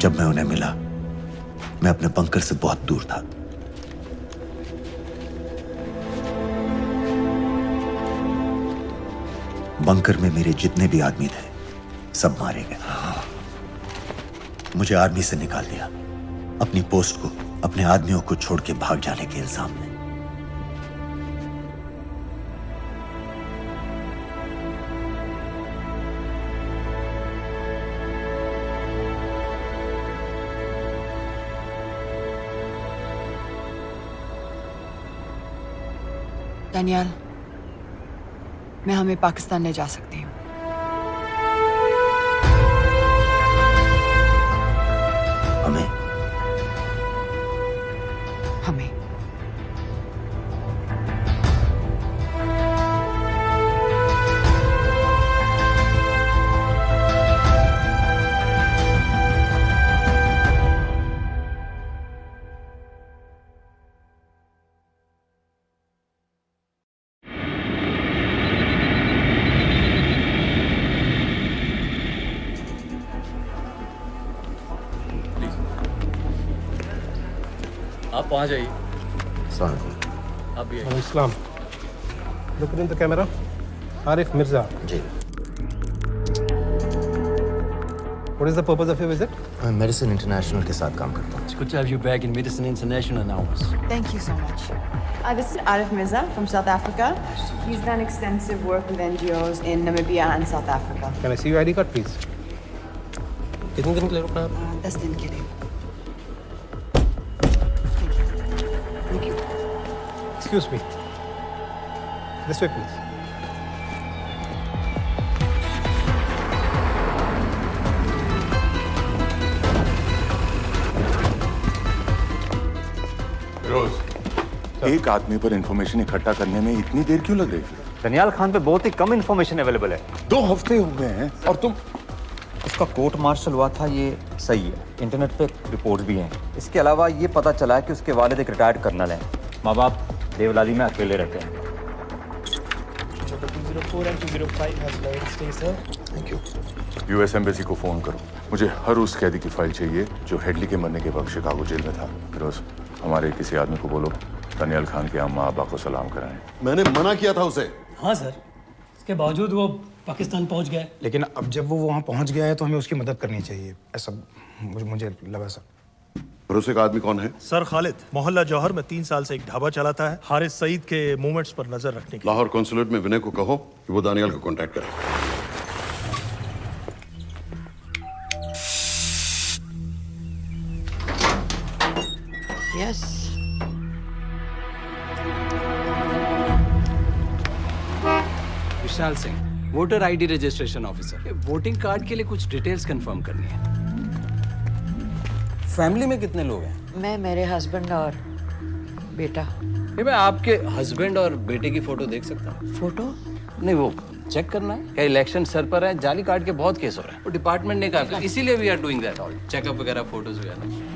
जब मैं उन्हें मिला, मैं अपने बंकर से बहुत दूर था। बंकर में मेरे जितने भी आदमी थे, सब मारे गए। मुझे आर्मी से निकाल दिया, अपनी पोस्ट को, अपने आदमियों को छोड़ के भाग जाने के इल्जाम में। डैनियल, मैं हमें पाकिस्तान ले जा सकती हूँ। हमें? हमें। आप वहाँ जाइए। आप भी आइए। Islam. Look in the camera. Arif Mirza. जी। What is the purpose of your visit? मैं मेडिसिन इंटरनेशनल के साथ काम करता हूँ। It's good to have you back in Medicine International now. Thank you so much. This is Arif Mirza from South Africa. He's done extensive work with NGOs in Namibia and South Africa. Can I see your ID card, please? कितने दिन के लिए रुकना है? 10 दिन के लिए। Excuse me. This way, please. रोज, एक आदमी पर इंफॉर्मेशन इकट्ठा करने में इतनी देर क्यों लग रही है? दनियाल खान पे बहुत ही कम इंफॉर्मेशन अवेलेबल है। 2 हफ्ते हो गए हैं और तुम। उसका कोर्ट मार्शल हुआ था, ये सही है। इंटरनेट पे रिपोर्ट भी हैं। इसके अलावा ये पता चला है कि उसके वालिद एक रिटायर्ड कर्नल हैं। माँ बाप देवलाली में अकेले रहते हैं। Thank you. यूएस एम्बेसी को फोन करो। मुझे हर उस कैदी की फाइल चाहिए जो हेडली के मरने के वक्त शिकागो जेल में था। फिरोज, हमारे किसी आदमी को बोलो दनियाल खान के अम्मा अब्बा को सलाम कराएं। मैंने मना किया था उसे। हाँ सर, इसके बावजूद वो पाकिस्तान पहुंच गया। लेकिन अब जब वो वहाँ पहुंच गया है तो हमें उसकी मदद करनी चाहिए, ऐसा मुझे लगा सर। भरोसे का आदमी कौन है? सर खालिद, मोहल्ला जौहर में 3 साल से एक ढाबा चलाता है। हारिस सईद के मूवमेंट्स पर नजर रखने के। लाहौर कॉन्सुलेट में विनय को कहो कि वो दानियाल को कांटेक्ट करे। Yes. Vishal Singh, voter ID registration officer. Voting card के लिए कुछ डिटेल्स कंफर्म करनी है। फैमिली में कितने लोग हैं? मैं, मेरे हस्बैंड और बेटा। मैं आपके हस्बैंड और बेटे की फोटो देख सकता हूँ? फोटो? नहीं, वो चेक करना है। क्या इलेक्शन सर पर है? जाली कार्ड के बहुत केस हो रहे हैं। वो डिपार्टमेंट ने कहा, इसीलिए we are doing that all, checkup वगैरह, फोटोज वगैरह।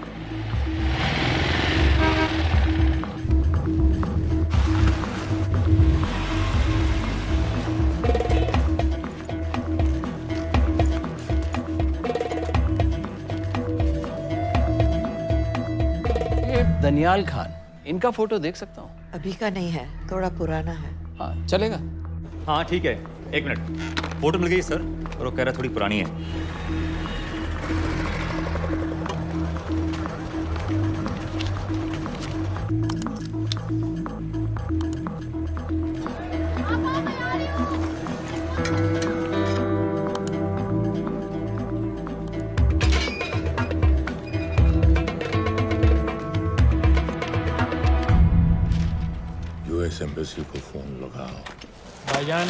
दनियाल खान, इनका फोटो देख सकता हूँ? अभी का नहीं है, थोड़ा पुराना है। हाँ, चलेगा। हाँ ठीक है, 1 मिनट। फोटो मिल गई सर, और वो कह रहा थोड़ी पुरानी है। यूएस एम्बेसी को फोन लगाओ। भाईजान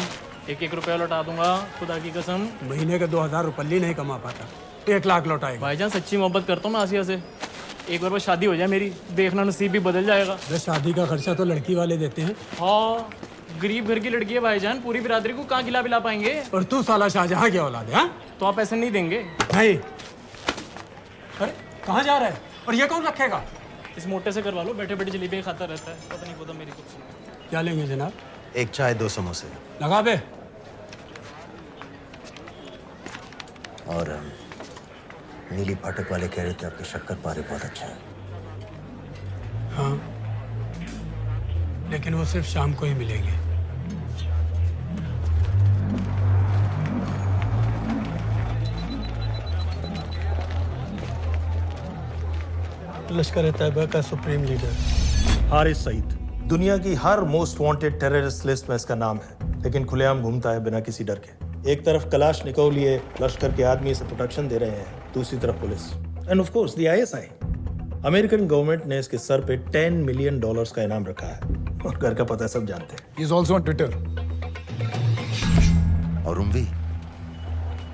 1-1 रुपया लौटा दूंगा, खुदा की कसम। महीने का 2000 रुपये नहीं कमा पाता, 1 लाख लौटाएगा। भाईजान सच्ची मोहब्बत करता हूँ मैं आसिया से। एक बार बस शादी हो जाए मेरी, देखना नसीब भी बदल जाएगा। शादी का खर्चा तो लड़की वाले देते हैं। हाँ, गरीब घर की लड़की है भाईजान, पूरी बिरादरी को कहाँ खिला पिला पाएंगे। और तू साला शाहजहां की औलाद है? तो आप ऐसे नहीं देंगे? नहीं। अरे कहाँ जा रहा है? और ये कौन रखेगा? इस मोटे से करवा लो, बैठे बैठे जलेबी खाता रहता है, पता नहीं पता मेरी कुछ। क्या लेंगे जनाब? 1 चाय 2 समोसे। लगा बे। और नीली फाटक वाले कह रहे थे आपके शक्कर पारे बहुत अच्छा है। हाँ, लेकिन वो सिर्फ शाम को ही मिलेंगे। लश्कर तैयबा का सुप्रीम लीडर हारिस सईद, दुनिया की हर मोस्ट वांटेड टेररिस्ट लिस्ट में इसका नाम है, लेकिन खुलेआम घूमता है बिना किसी डर के। एक तरफ कलाशनिकोव लिए लश्कर के आदमी इसे प्रोटेक्शन दे रहे हैं, दूसरी तरफ police end of course the ISI. American government ने इसके सर पे $10 मिलियन का इनाम रखा है, और घर का पता सब जानते हैं। He is also on Twitter. और उम्वी,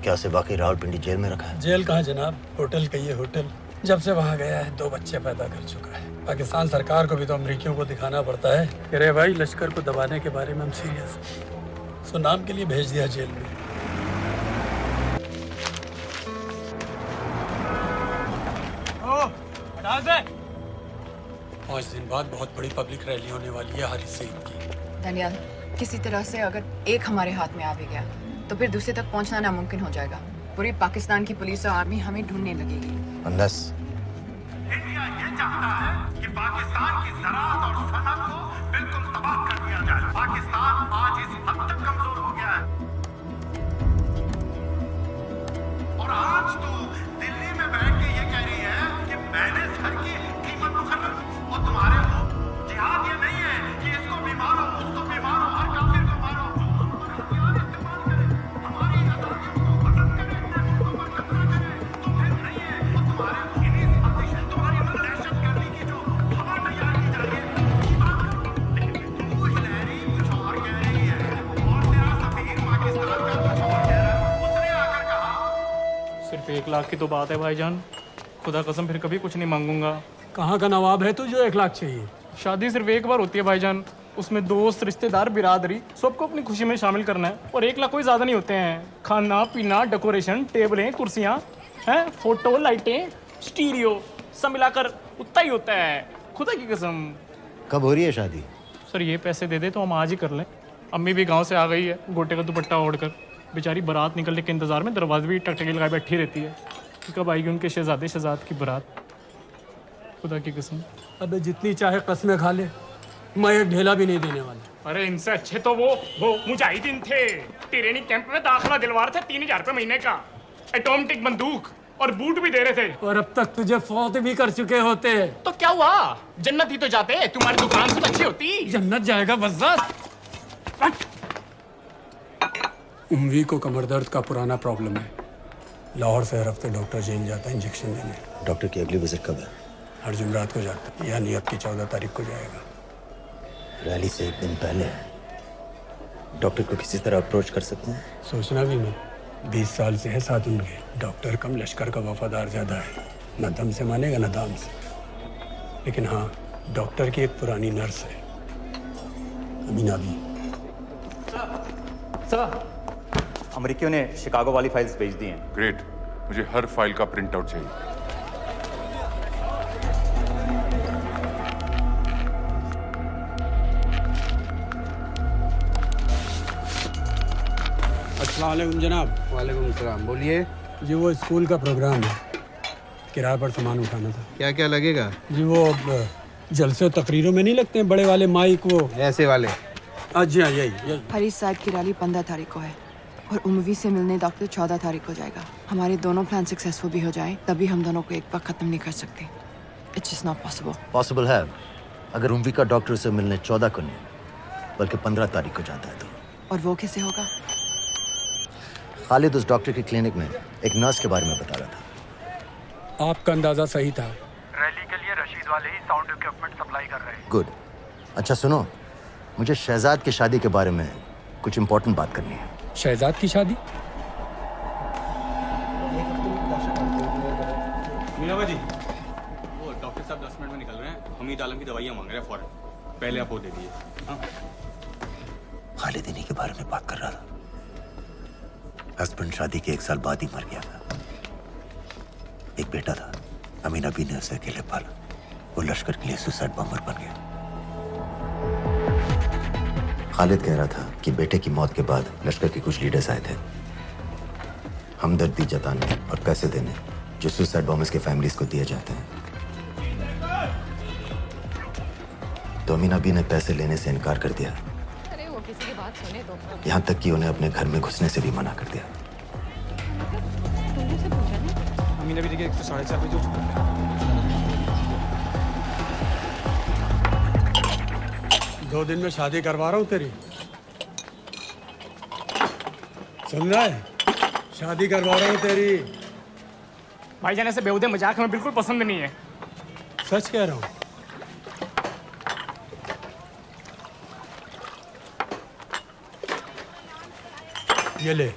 क्या उसे वाकई रावलपिंडी जेल में रखा है? जेल कहाँ जनाब, होटल कहिए होटल। जब से वहाँ गया है 2 बच्चे पैदा कर चुका है। पाकिस्तान सरकार को भी तो अमरीकियों को दिखाना पड़ता है। अरे भाई, लश्कर को दबाने के बारे में हम सीरियस, सो नाम के लिए भेज दिया जेल में। हटा दे। 5 दिन बाद बहुत बड़ी पब्लिक रैली होने वाली है हारिस सईद की। दनियाल, किसी तरह से अगर एक हमारे हाथ में आ भी गया तो फिर दूसरे तक पहुंचना नामुमकिन हो जाएगा। पूरी पाकिस्तान की पुलिस और आर्मी हमें ढूंढने लगेगी। Unless इंडिया ये चाहता है कि पाकिस्तान की ज़राअत और सनअत को बिल्कुल तबाह कर दिया जाए। पाकिस्तान आज इस हद तक कमजोर हो गया है, और आज तो दिल्ली में बैठ के ये कह रही है कि मैंने सर की कीमत मुकर्रर, और तुम्हारे को जिहाद ये नहीं है कि इसको भी मारो, उसको भी मारो, हर काफिर को मारो। हथियार इस्तेमाल करें, हमारी आजादियों को खत्म करें, मुल्कों पर कब्जा करें, तो फिर नहीं है। और तुम्हारे तुम्हारी दहशतगर्दी की जो हवा तैयार की जा रही है, उसकी बात करो। लेकिन तू हिलैरी कुछ और कह रही है, और तेरा सफीर पाकिस्तान का कुछ और कह रहा है। उसने आकर कहा, सिर्फ 1 लाख की तो बात है भाईजान, खुदा कसम फिर कभी कुछ नहीं मांगूंगा। कहाँ का नवाब है तू जो 1 लाख चाहिए? शादी सिर्फ एक बार होती है भाईजान, उसमें दोस्त, रिश्तेदार, बिरादरी सबको अपनी खुशी में शामिल करना है। और 1 लाख कोई ज्यादा नहीं होते हैं। खाना पीना, डेकोरेशन, टेबलें, कुर्सियाँ हैं, फोटो, लाइटें, स्टीरियो, सब मिलाकर उतना ही होता है, खुदा की कसम। कब हो रही है शादी? सर ये पैसे दे दे तो हम आज ही कर लें। अम्मी भी गांव से आ गई है, गोटे का दुपट्टा ओढ़कर। बेचारी बारात निकलने के इंतजार में दरवाजे भी टकटकी लगाए बैठी रहती है कि कब आएगी उनके शहजादे शहजाद की बारात, खुदा की कसम। अबे जितनी चाहे कसमें खा ले, मैं एक ढेला भी नहीं देने वाला। अरे इनसे अच्छे तो वो मुजाहिदीन थे। ट्रेनिंग कैंप में दाखिला दिलवा रहे थे 3000 रुपए महीने का, एटॉमिक बंदूक और बूट भी दे रहे थे। और अब तक तुझे फौत भी कर चुके होते। तो क्या हुआ, जन्नत ही तो जाते, तुम्हारी दुकान से तो अच्छी होती। जन्नत जाएगा बस। उम्वी को कमर दर्द का पुराना प्रॉब्लम है। लाहौर से हर हफ्ते डॉक्टर जेल जाता है इंजेक्शन देने। डॉक्टर की अगली विजिट कब है? हर जुमरात को जाता है, यानी अब की 14 तारीख को जाएगा। रैली से एक दिन पहले डॉक्टर को किसी तरह अप्रोच कर सकते हैं? सोचना भी मत, 20 साल से है साथ उनके। डॉक्टर कम लश्कर का वफादार ज्यादा है, न दम से मानेगा न दाम से। लेकिन हाँ, डॉक्टर की एक पुरानी नर्स है, अमीना भी। सर, अमेरिकियों ने शिकागो वाली फाइल्स भेज दी हैं। ग्रेट, मुझे हर फाइल का प्रिंट आउट चाहिए। अस्सलाम वालेकुम जनाब। वालेकुम सलाम, बोलिए। जी वो स्कूल का प्रोग्राम है, किराए पर सामान उठाना था। क्या क्या लगेगा? जी वो जलसे तकरीरों में नहीं लगते हैं बड़े वाले माइक, वो ऐसे वाले? जी हाँ, यही। हरीश साहब की रैली 15 तारीख को है और उम्वी से मिलने डॉक्टर 14 तारीख को जाएगा। हमारे दोनों प्लान सक्सेसफुल भी हो जाए तभी हम दोनों को एक बार खत्म नहीं कर सकते। It's just not possible. Possible है अगर उम्वी का डॉक्टर से मिलने 14 को नहीं बल्कि 15 तारीख को जाता है तो। और वो कैसे होगा? खालिद उस डॉक्टर की क्लिनिक में एक नर्स के बारे में बता रहा था। आपका अंदाजा सही था। रैली के लिए रशीद वाले ही साउंड इक्विपमेंट सप्लाई कर रहे हैं। गुड। अच्छा सुनो, मुझे शहजाद की शादी के बारे में कुछ इंपॉर्टेंट बात करनी है। शहजाद की शादी? मीनाबा जी, वो डॉक्टर साहब 10 मिनट में निकल रहे हैं। हमीद आलम की दवाइयाँ मांग रहे हैं फौरन। पहले आप वो दे दीजिए। हाँ? खालिद इन्हीं के बारे में बात कर रहा था। हस्बैंड शादी के 1 साल बाद ही मर गया था। एक बेटा था, अमीना भी ने उसे अकेले पाला। वो लश्कर के लिए सुसाइड बॉम्बर बन गया। खालिद कह रहा था कि बेटे की मौत के बाद लश्कर के कुछ लीडर्स आए थे हमदर्दी जताने और पैसे देने, जो सुसाइड बॉम्बर्स के फैमिलीज को दिए जाते हैं। तो अमीना भी ने पैसे लेने से इनकार कर दिया। अरे वो किसी की बात सुने तो। यहाँ तक कि उन्हें अपने घर में घुसने से भी मना कर दिया। अमीना भी देखिए 4:30 बजे उठ। 2 दिन में शादी करवा रहा हूँ तेरी, सुन रहा है? शादी करवा रहा हूँ तेरी। भाईजान ऐसे बेहुदे मजाक हमें बिल्कुल पसंद नहीं है। सच कह रहा हूँ। ये ले,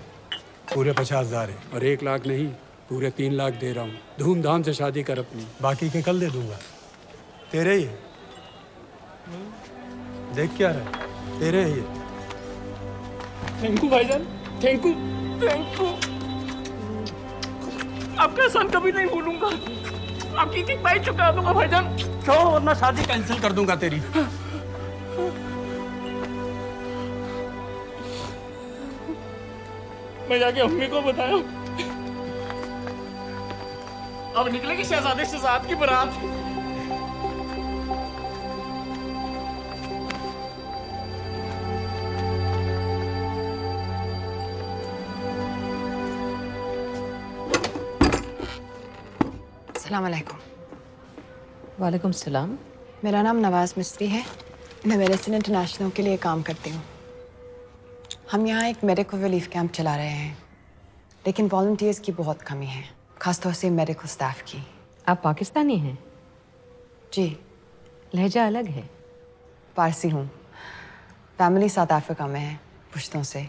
पूरे 50,000 है और 1 लाख नहीं, पूरे 3 लाख दे रहा हूँ। धूमधाम से शादी कर अपनी, बाकी के कल दे दूंगा। तेरे ही है, देख क्या रहा है, तेरे ही है। थैंक यू भाईजान, थैंक यू, थैंक यू। आपका एहसान कभी नहीं भूलूंगा। आपकी एक बाई चुका दूंगा भाईजान। क्यों? वरना शादी कैंसिल कर दूंगा तेरी। मैं जाके अम्मी को बताया। अब निकलेगी शहजादे शहजाद की बारात। अस्सलाम वालेकुम। वालेकुम सलाम। मेरा नाम नवाज मिस्त्री है। मैं मेडिसिन इंटरनेशनल के लिए काम करती हूँ। हम यहाँ एक मेडिकल रिलीफ कैंप चला रहे हैं, लेकिन वॉलंटियर्स की बहुत कमी है, खासतौर से मेडिकल स्टाफ की। आप पाकिस्तानी हैं? जी। लहजा अलग है। पारसी हूँ। फैमिली साउथ अफ्रीका में है पुश्तों से,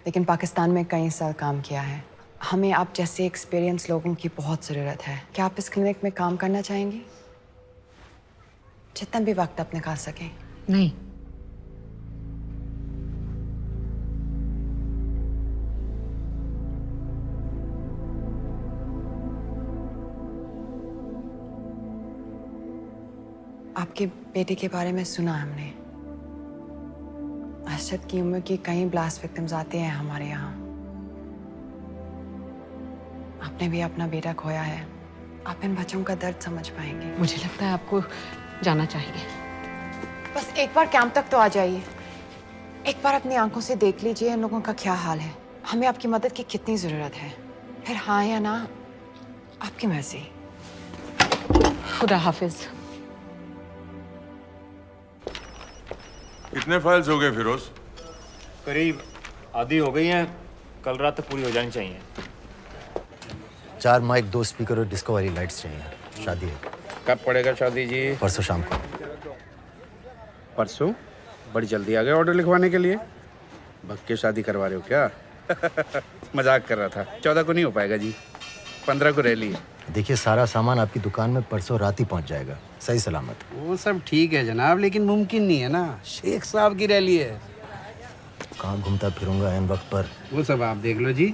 लेकिन पाकिस्तान में कई साल काम किया है। हमें आप जैसे एक्सपीरियंस लोगों की बहुत ज़रूरत है। क्या आप इस क्लिनिक में काम करना चाहेंगी? जितना भी वक्त आप निकाल सकें। नहीं। आपके बेटे के बारे में सुना हमने। अरशद की उम्र की कई ब्लास्ट विक्टिम्स आते हैं हमारे यहाँ। आपने भी अपना बेटा खोया है। आप इन बच्चों का दर्द समझ पाएंगे। मुझे लगता है आपको जाना चाहिए। बस एक बार कैंप तक तो आ जाइए। एक बार अपनी आंखों से देख लीजिए इन लोगों का क्या हाल है। हमें आपकी मदद की कितनी जरूरत है, फिर हाँ या ना आपकी मर्जी। खुदा हाफिज। कितने फाइल्स हो गए फिरोज? करीब आधी हो गई हैं, कल रात तक पूरी हो जानी चाहिए। 4 माइक, 2 स्पीकर और डिस्को वाली लाइट्स चाहिए। शादी है। कब पड़ेगा शादी जी? परसों शाम को। परसों? बड़ी जल्दी आ गए ऑर्डर लिखवाने के लिए। भग के शादी करवा रहे हो क्या? मजाक कर रहा था। 14 को नहीं हो पाएगा जी, 15 को रैली है। देखिए, सारा सामान आपकी दुकान में परसों रात ही पहुंच जाएगा, सही सलामत। वो सब ठीक है जनाब, लेकिन मुमकिन नहीं है ना, शेख साहब की रैली है। कहाँ घूमता फिरूंगा ऐन वक्त पर? वो सब आप देख लो जी।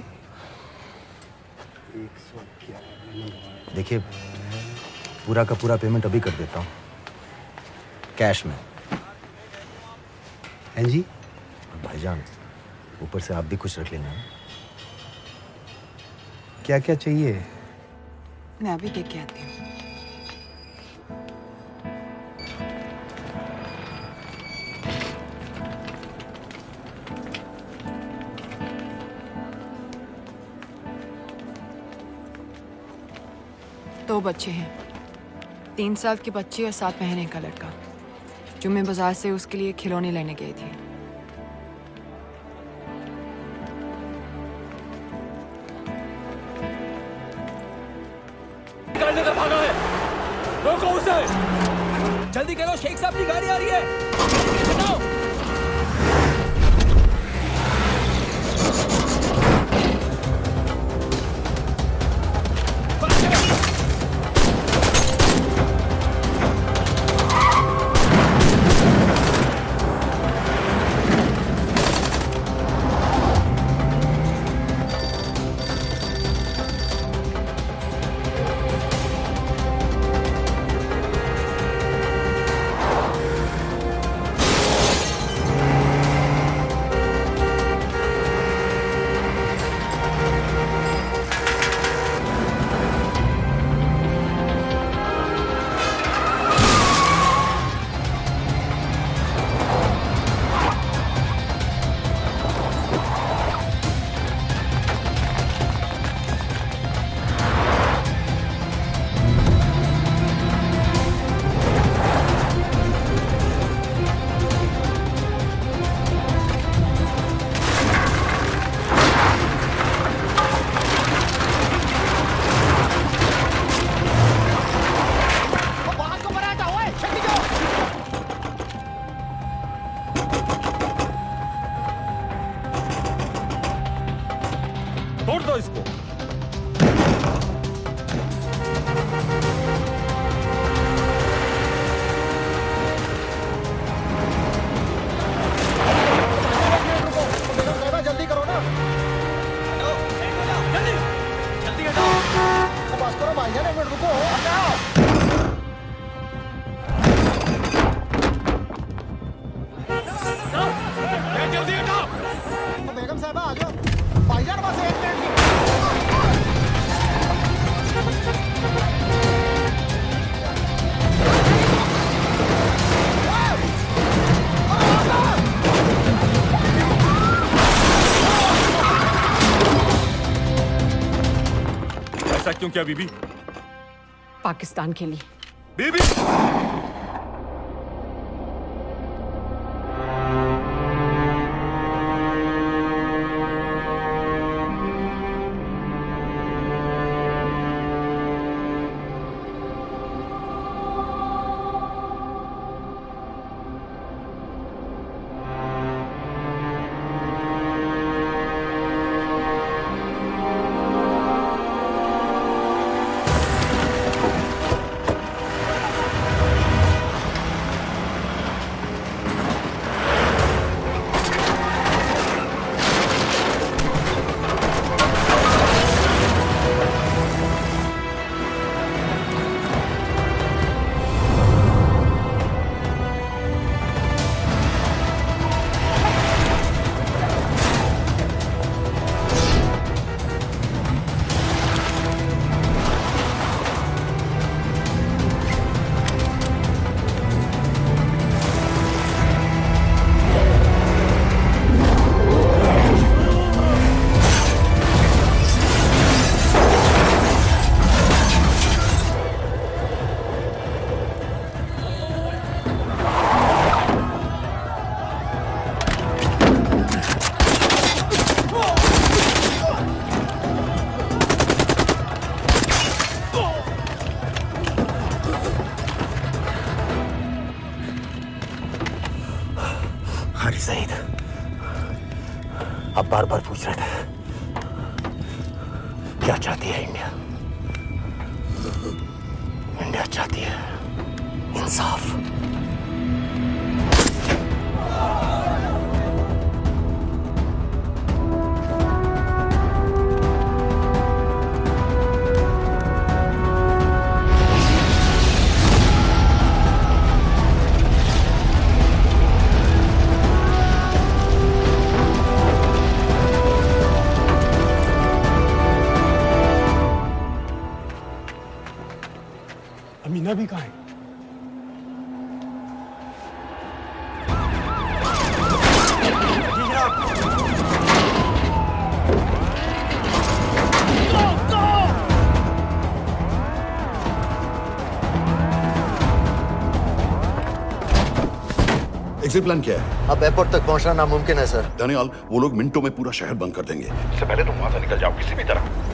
देखिए, पूरा का पूरा पेमेंट अभी कर देता हूँ, कैश में। हैं जी? भाईजान, ऊपर से आप भी कुछ रख लेना। क्या क्या चाहिए? मैं अभी देख के आती हूँ। दो बच्चे हैं, 3 साल की बच्ची और 7 महीने का लड़का, जो मैं बाजार से उसके लिए खिलौने लेने गई थी। निकालने का भागा है, रोको उसे। जल्दी करो, शेख साहब की गाड़ी आ रही है। हटाओ। तोड़ दो इसको। जल्दी करो ना। जल्दी जल्दी हटाओ। बस करो भाईजान, एक मिनट रुको। जल्दी हटाओ। बेगम साहबा आ जाओ। भाईजान बस 1 मिनट की। ऐसा क्यों किया बीबी? पाकिस्तान के लिए। बीबी! क्या चाहती है इंडिया? इंडिया चाहती है इंसाफ। अमीना भी कहाँ है? एग्जिट प्लान क्या है? अब एयरपोर्ट तक पहुंचना नामुमकिन है सर। दानियाल, वो लोग मिनटों में पूरा शहर बंद कर देंगे। इससे पहले तुम वहां से निकल जाओ किसी भी तरह।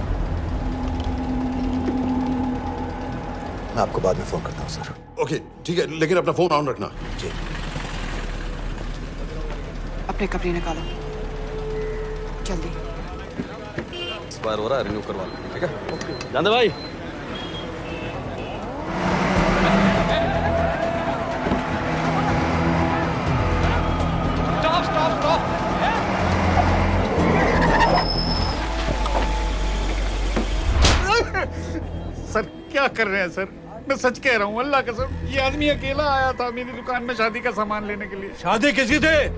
मैं आपको बाद में फोन करता हूँ सर। ओके ठीक है, लेकिन अपना फोन ऑन रखना। जी। अपने कपड़े निकालो जल्दी। एक्सपायर हो रहा है, रिन्यू करवा लो। ठीक है जानते भाई। सर क्या कर रहे हैं सर? मैं सच कह रहा हूँ, अल्लाह कसम, ये आदमी अकेला आया था मेरी दुकान में शादी का सामान लेने के लिए। शादी किसी थे?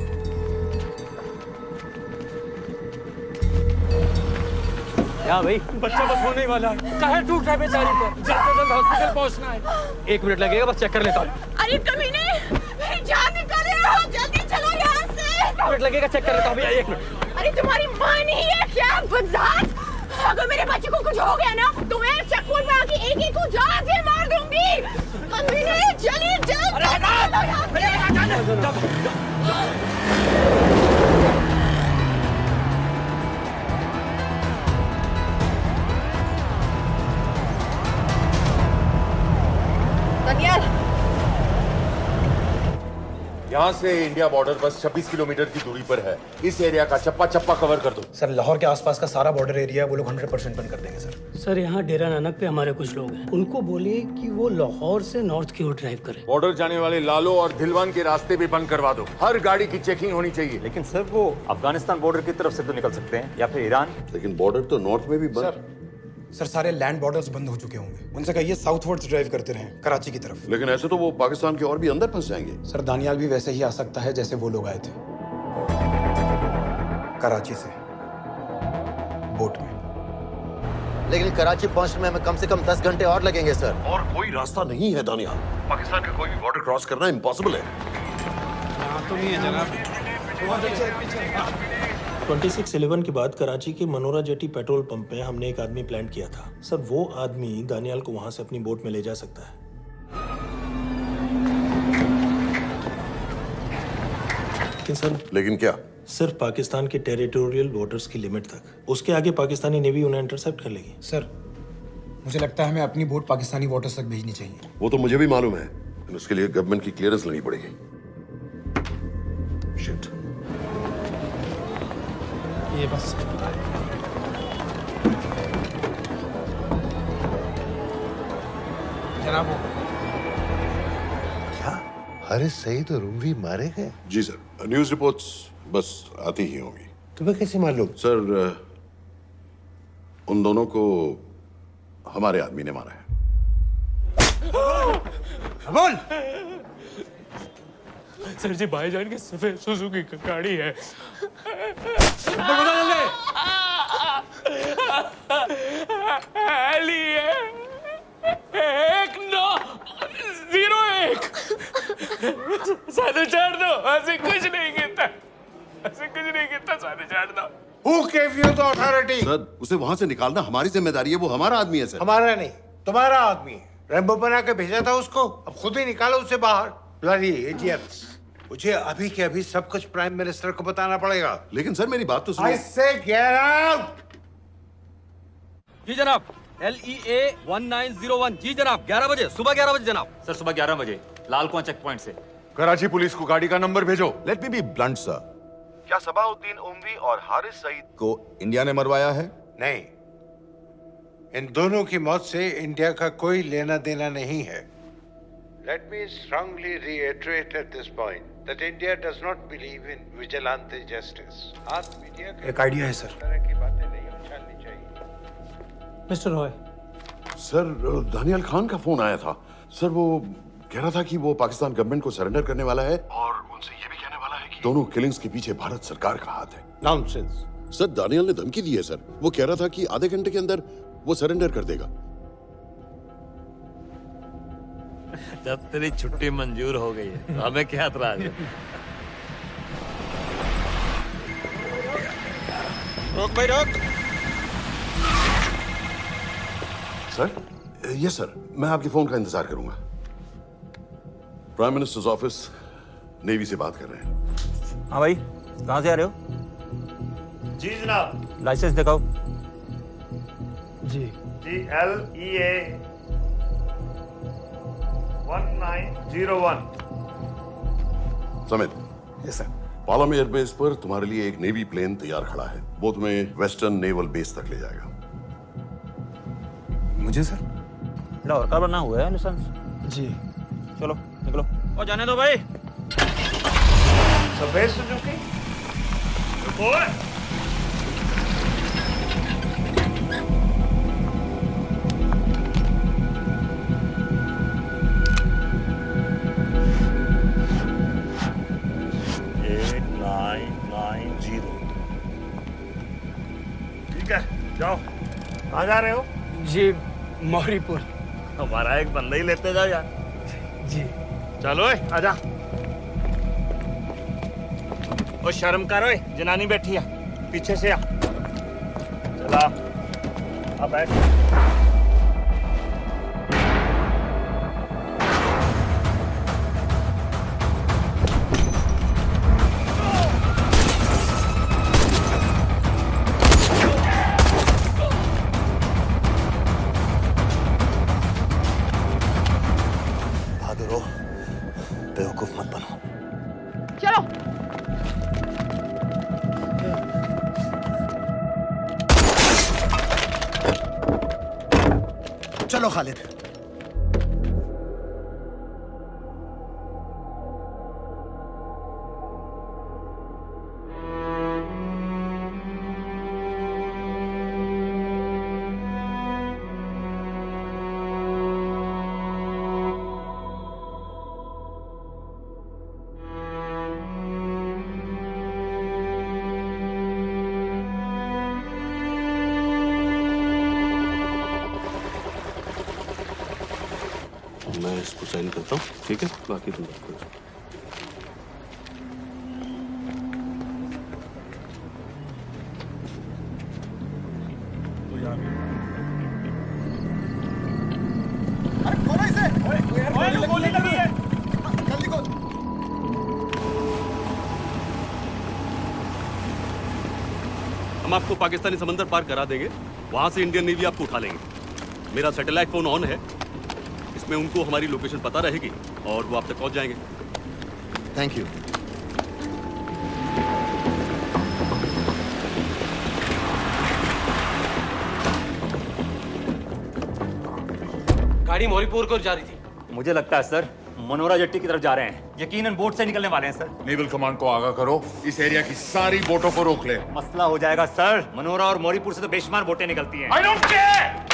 क्या भाई? बच्चा बस होने वाला है। काहे टूट रहा है बेचारी पर? जल्द से जल्द हॉस्पिटल पहुंचना है। 1 मिनट लगेगा, बस चेक कर लेता हूँ। अरे कमीने, मेरी जान निकाल रहे हो, जल्दी चलो यहाँ से। 1 मिनट लगेगा, चेक कर लेता हूँ भैया, 1 मिनट। अरे तुम्हारी माँ नहीं है क्या बदजात? अगर मेरे बच्चे को कुछ हो गया ना तो मैं चक्कूर में आके एक को जान से मार दूंगी। कमीने चलिए जल्द। दानियाल, यहाँ से इंडिया बॉर्डर बस 26 किलोमीटर की दूरी पर है। इस एरिया का चप्पा चप्पा कवर कर दो। सर लाहौर के आसपास का सारा बॉर्डर एरिया वो लोग 100% बंद कर देंगे सर। सर यहाँ डेरा नानक पे हमारे कुछ लोग हैं, उनको बोलिए कि वो लाहौर से नॉर्थ की ओर ड्राइव करें। बॉर्डर जाने वाले लालो और धिलवान के रास्ते भी बंद करवा दो। हर गाड़ी की चेकिंग होनी चाहिए। लेकिन सर वो अफगानिस्तान बॉर्डर की तरफ से तो निकल सकते हैं, या फिर ईरान। लेकिन बॉर्डर तो नॉर्थ में भी बंद। सर सारे लैंड बॉर्डर्स बंद हो चुके होंगे, उनसे कहिए साउथवर्ड्स ड्राइव करते रहें कराची की तरफ। लेकिन ऐसे तो वो पाकिस्तान के और भी अंदर फंस जाएंगे। सर दानियाल भी वैसे ही आ सकता है जैसे वो लोग आए थे, कराची से बोट में। लेकिन कराची पहुंचने में हमें कम से कम 10 घंटे और लगेंगे सर। और कोई रास्ता नहीं है दानियाल, पाकिस्तान का कोई भी बॉर्डर क्रॉस करना इम्पॉसिबल है। यहाँ तो नहीं है जनाब। 26/11 के बाद कराची के मनोरा जेटी पेट्रोल पंप में हमने एक आदमी प्लान किया था सर। वो आदमी दानियाल को वहां से अपनी बोट में ले जा सकता है। लेकिन सर। लेकिन क्या? सिर्फ पाकिस्तान के टेरिटोरियल वाटर्स की लिमिट तक। उसके आगे पाकिस्तानी नेवी उन्हें इंटरसेप्ट कर लेगी। सर मुझे लगता है हमें अपनी बोट पाकिस्तानी वाटर्स तक भेजनी चाहिए। वो तो मुझे भी मालूम है, लेकिन उसके लिए गवर्नमेंट की क्लियरेंस लेनी पड़ेगी। शिट। ये बस जनाब क्या हारिस सईद और रुमवी मारे गए? जी सर, न्यूज़ रिपोर्ट्स बस आती ही होंगी। तुम्हें कैसे मालूम? सर उन दोनों को हमारे आदमी ने मारा है। बोल। सर जी भाईजान की सफेद सुजुकी की गाड़ी है। एली है 1901। सारे छोड़ दो, ऐसे कुछ नहीं कहता, ऐसे कुछ नहीं कहता, सारे छोड़ दो। Who gave you the authority? Sir उसे वहां से निकालना हमारी जिम्मेदारी है, वो हमारा आदमी है सर। हमारा नहीं, तुम्हारा आदमी है। रैम्बो बना के भेजा था उसको, अब खुद ही निकालो उसे बाहर। Bloody idiots! मुझे अभी के अभी सब कुछ प्राइम मिनिस्टर को बताना पड़ेगा। लेकिन सर मेरी बात तो सुनो। I say get out! जी जनाब, LEA 1901। जी जनाब, 11 बजे, सुबह 11 बजे जनाब। सर सुबह 11 बजे लाल कुआं चेक पॉइंट से। कराची पुलिस को गाड़ी का नंबर भेजो। Let me be blunt sir, क्या सबाउद्दीन उमवी और हारिस सईद को इंडिया ने मरवाया है? नहीं, इन दोनों की मौत से इंडिया का कोई लेना देना नहीं है। Let me strongly reiterate at this point that India does not believe in vigilante justice. आप मीडिया एक आइडिया है सर। तरह की बातें नहीं उछालनी चाहिए। मिस्टर रॉय। सर दानियाल खान का फोन आया था। सर वो कह रहा था कि वो पाकिस्तान गवर्नमेंट को सरेंडर करने वाला है और उनसे ये भी कहने वाला है कि दोनों किलिंग्स के पीछे भारत सरकार का हाथ है। नॉनसेंस। सर दानियाल ने धमकी दी है सर। वो कह रहा था कि आधे घंटे के अंदर वो सरेंडर कर देगा। जब तेरी छुट्टी मंजूर हो गई है तो हमें क्या एतराज है? रोक भाई रोक। सर यस सर, मैं आपके फोन का इंतजार करूंगा। प्राइम मिनिस्टर्स ऑफिस नेवी से बात कर रहे हैं। हाँ भाई, कहाँ से आ रहे हो? जी जनाब। लाइसेंस दिखाओ। जी LEA 1901। Samit. Yes sir. Palam airbase पर तुम्हारे लिए एक नेवी प्लेन तैयार खड़ा है। वो तुम्हें वेस्टर्न नेवल बेस तक ले जाएगा। मुझे सर? लाहौर का बना हुआ है लाइसेंस। जी। चलो निकलो। और जाने दो भाई। सफेद सुजुकी। रिपोर्ट। जाओ। कहाँ जा रहे हो? जी मौरीपुर। हमारा एक बंदा ही लेते जाओ यार। जी चलो आजा। ओ शर्म करो, जनानी बैठी है पीछे से आ। चला अब बैठ। बेवकूफ मत बनो। चलो। चलो खालिद। मैं इसको साइन करता हूँ, ठीक है? बाकी तुम बात करो। हम आपको पाकिस्तानी समंदर पार करा देंगे, वहां से इंडियन नेवी आपको उठा लेंगे। मेरा सैटेलाइट फोन ऑन है, इसमें उनको हमारी लोकेशन पता रहेगी और वो आप तक पहुंच जाएंगे। Thank you. गाड़ी मौरीपुर को जा रही थी। मुझे लगता है सर मनोरा जेट्टी की तरफ जा रहे हैं। यकीनन बोट से निकलने वाले हैं सर। नेवल कमांड को आगाह करो, इस एरिया की सारी बोटों को रोक ले। मसला हो जाएगा सर। मनोरा और मौरीपुर से तो बेशुमार बोटें निकलती हैं। I don't care!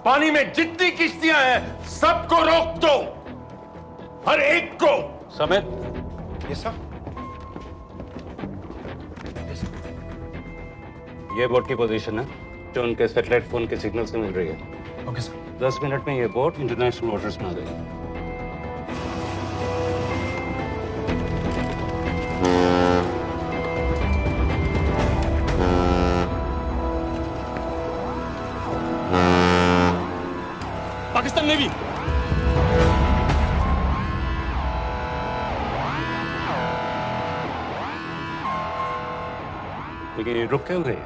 पानी में जितनी किश्तियां हैं सबको रोक दो, हर एक को। समित। Yes sir. ये बोट की पोजीशन है जो उनके सैटेलाइट फोन के सिग्नल से मिल रही है। Okay sir. 10 मिनट में ये बोट इंटरनेशनल वाटर्स में आ जाएगी। पाकिस्तान नेवी। लेकिन ये रुक क्यों गए?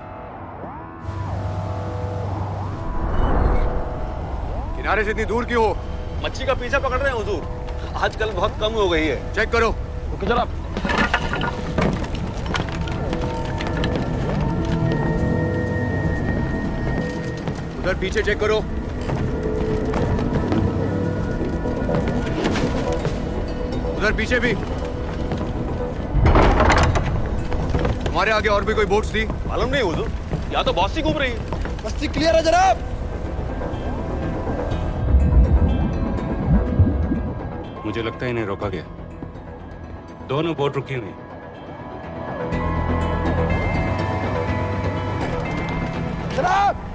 किनारे से इतनी दूर क्यों हो? मच्छी का पीछा पकड़ रहे हैं हुजूर। आजकल बहुत कम हो गई है। चेक करो। रुको जरा। उधर उधर पीछे चेक करो। उधर पीछे भी। तुम्हारे आगे और भी कोई बोट्स थी? मालूम नहीं हुजूर, यहाँ तो बहुत सी घूम रही है। बस्ती क्लियर है जनाब। मुझे लगता है इन्हें रोका गया। दोनों बोट रुकी हुई। जनाब,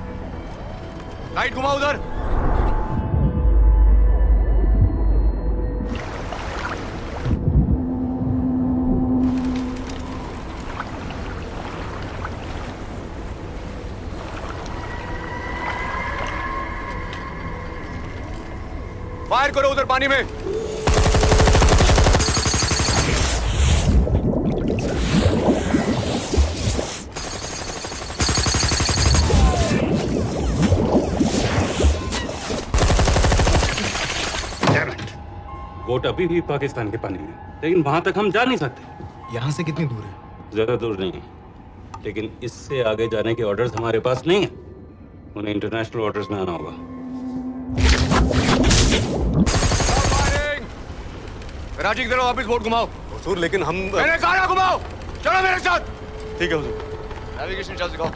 लाइट घुमाओ उधर। फायर करो उधर पानी में। बोट अभी भी पाकिस्तान के पानी में, लेकिन वहां तक हम जा नहीं सकते। यहाँ से कितनी दूर है? ज्यादा दूर नहीं है, लेकिन इससे आगे जाने के ऑर्डर्स हमारे पास नहीं है। उन्हें इंटरनेशनल ऑर्डर्स में आना होगा। राजी की तरफ वापस बोट घुमाओ। हुजूर लेकिन हम मैंने कहा ना घुमाओ। चलो मेरे साथ। ठीक है हुजूर। नेविगेशन चार्ज दिखाओ।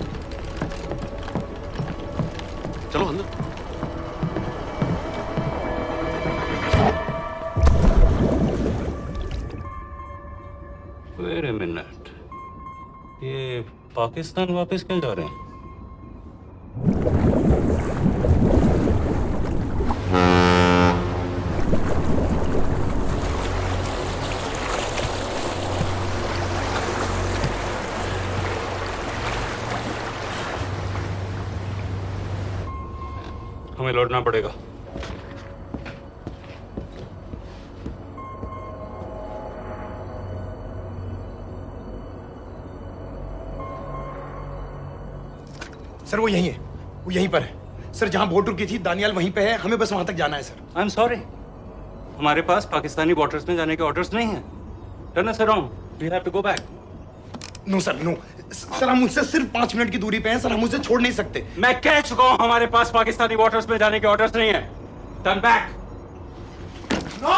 चलो अंदर। Wait a minute. ये पाकिस्तान वापस क्यों जा रहे हैं? हमें लौटना पड़ेगा। सर वो यहीं है, वो यहीं पर है। सर जहां बोट रुकी थी दानियाल वहीं पे है, हमें बस वहां तक जाना है सर। आई एम सॉरी, हमारे पास पाकिस्तानी बॉर्डर्स में जाने के ऑर्डर्स नहीं है। Turn us around, we have to go back. No sir, no sir, हम उनसे सिर्फ 5 मिनट की दूरी पे हैं सर, हम उसे छोड़ नहीं सकते। मैं कह चुका हूं हमारे पास पाकिस्तानी बॉर्डर्स में जाने के ऑर्डर्स नहीं है। Turn back. नो!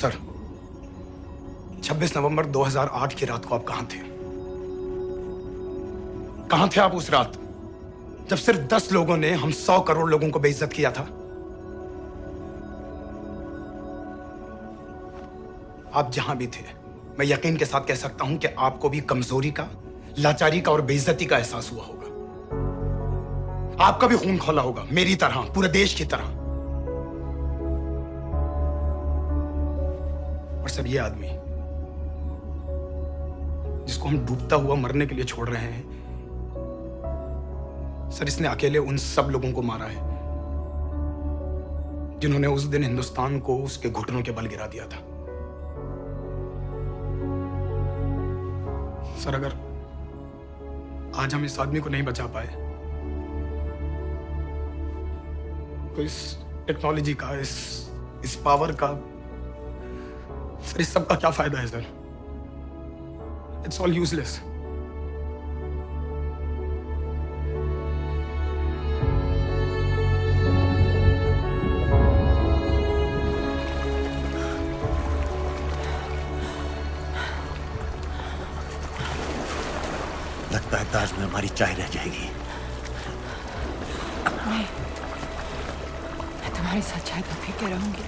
सर 26 नवंबर 2008 की रात को आप कहां थे? कहां थे आप उस रात जब सिर्फ 10 लोगों ने हम 100 करोड़ लोगों को बेइज्जत किया था? आप जहां भी थे, मैं यकीन के साथ कह सकता हूं कि आपको भी कमजोरी का, लाचारी का और बेइज्जती का एहसास हुआ होगा। आपका भी खून खौला होगा, मेरी तरह, पूरे देश की तरह। और सब ये आदमी जिसको हम डूबता हुआ मरने के लिए छोड़ रहे हैं, सर इसने अकेले उन सब लोगों को मारा है जिन्होंने उस दिन हिंदुस्तान को उसके घुटनों के बल गिरा दिया था। सर अगर आज हम इस आदमी को नहीं बचा पाए तो इस टेक्नोलॉजी का, इस पावर का, सर इस सब का क्या फायदा है सर? It's all useless. लगता है ताज में हमारी चाय रह जाएगी। नहीं, मैं तुम्हारी सच्चाई तो पी के रहूंगी,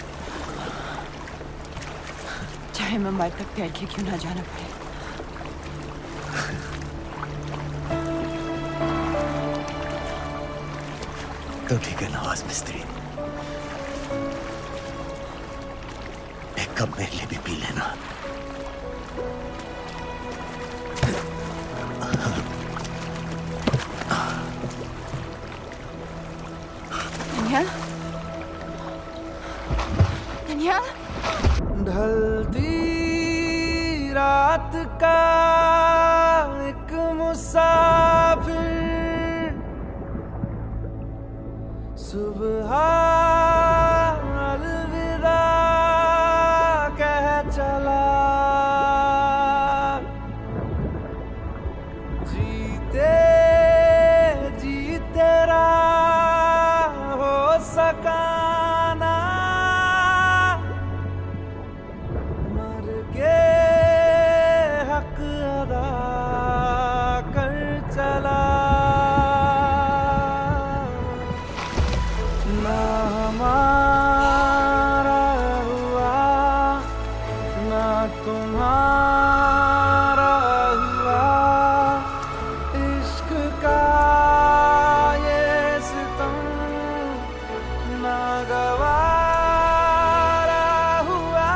चाहे मुंबई तक तैर के क्यों ना जाना पड़े। तो ठीक है नवाज मिस्त्री, एक कप मेरे लिए भी पी लेना। दनियाल, ढलती रात का एक मुसाफिर, सुबह अलविदा कह चला। तुम्हारा हुआ इश्क का ये सितम नागवारा हुआ।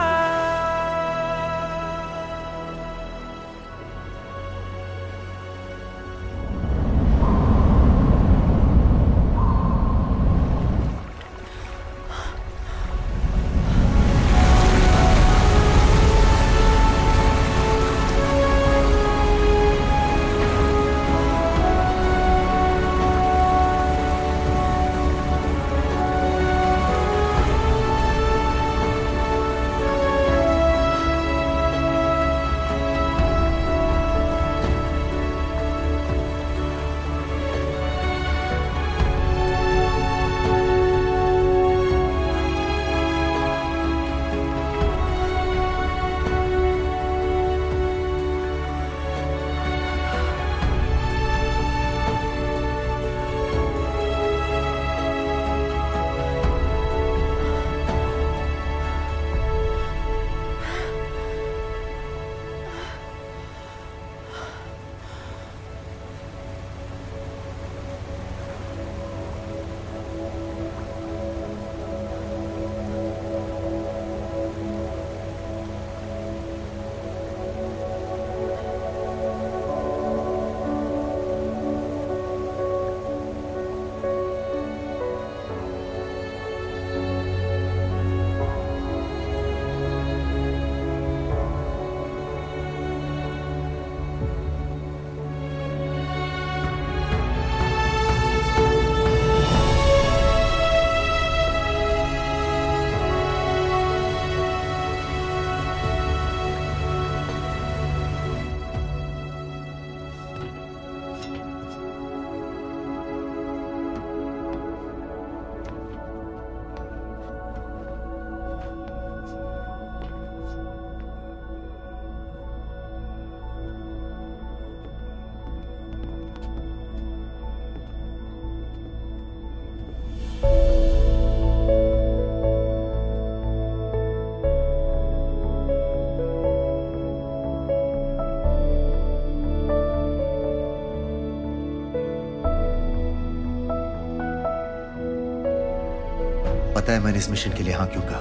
पता है मैंने इस मिशन के लिए हाँ क्यों कहा?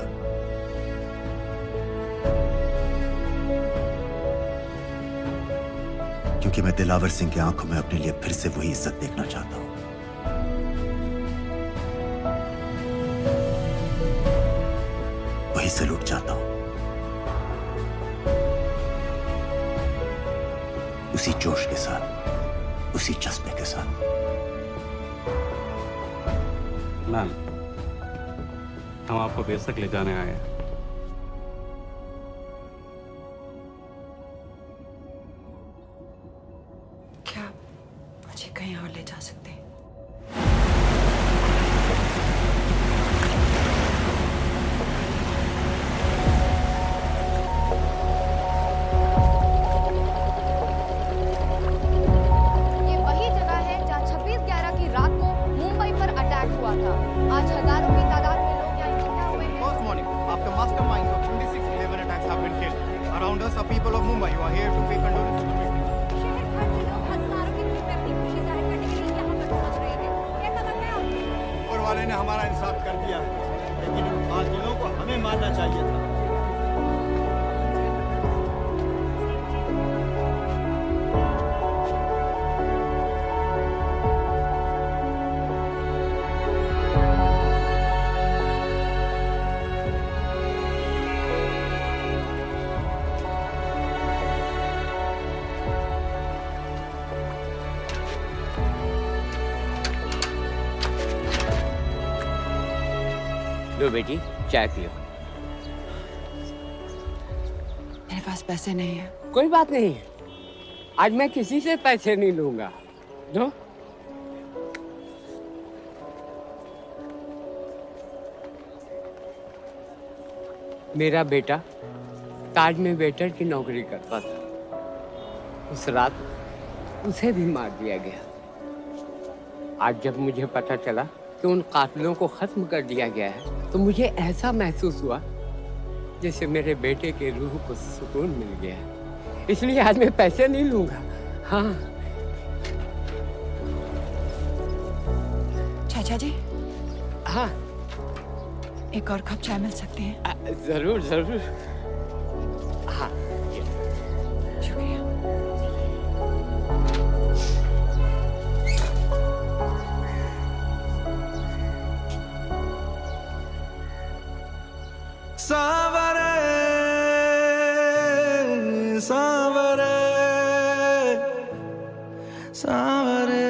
क्योंकि मैं दिलावर सिंह की आंखों में अपने लिए फिर से वही इज्जत देखना चाहता हूं। वही सैल्यूट चाहता हूं, उसी जोश के साथ, उसी जज्बे के साथ। मैम, हम आपको बेस तक ले जाने आए हैं। क्या मुझे कहीं और ले जा सकते हैं? ये वही जगह है जहां 26/11 की रात को मुंबई पर अटैक हुआ था। आज हजारों की तादाद में लोग यहाँ इकट्ठा हुए हैं। First morning, after masterminds of 26/11 attacks have been killed, around us are people of Mumbai who are here to pay condolence to the victims. शहर भर से लोग हजारों की गिनती में अपनी खुशी जाहिर करने के लिए यहाँ पर पहुँच रहे हैं। कैसा लग रहा है आपको? ऊपर वाले ने हमारा इंसाफ कर दिया है, लेकिन उन फाजिलों को हमें मारना चाहिए था। लो बेटी, चाय पियो। मेरे पास पैसे नहीं है। कोई बात नहीं, आज मैं किसी से पैसे नहीं लूंगा। दो। मेरा बेटा ताज में वेटर की नौकरी करता था। उस रात उसे भी मार दिया गया। आज जब मुझे पता चला कि उन कातिलों को खत्म कर दिया गया है, तो मुझे ऐसा महसूस हुआ जैसे मेरे बेटे के रूह को सुकून मिल गया। इसलिए आज मैं पैसे नहीं लूंगा। हाँ चाचा जी। हाँ एक और कप चाय मिल सकते हैं? जरूर जरूर। हाँ शुक्रिया। सावरे सा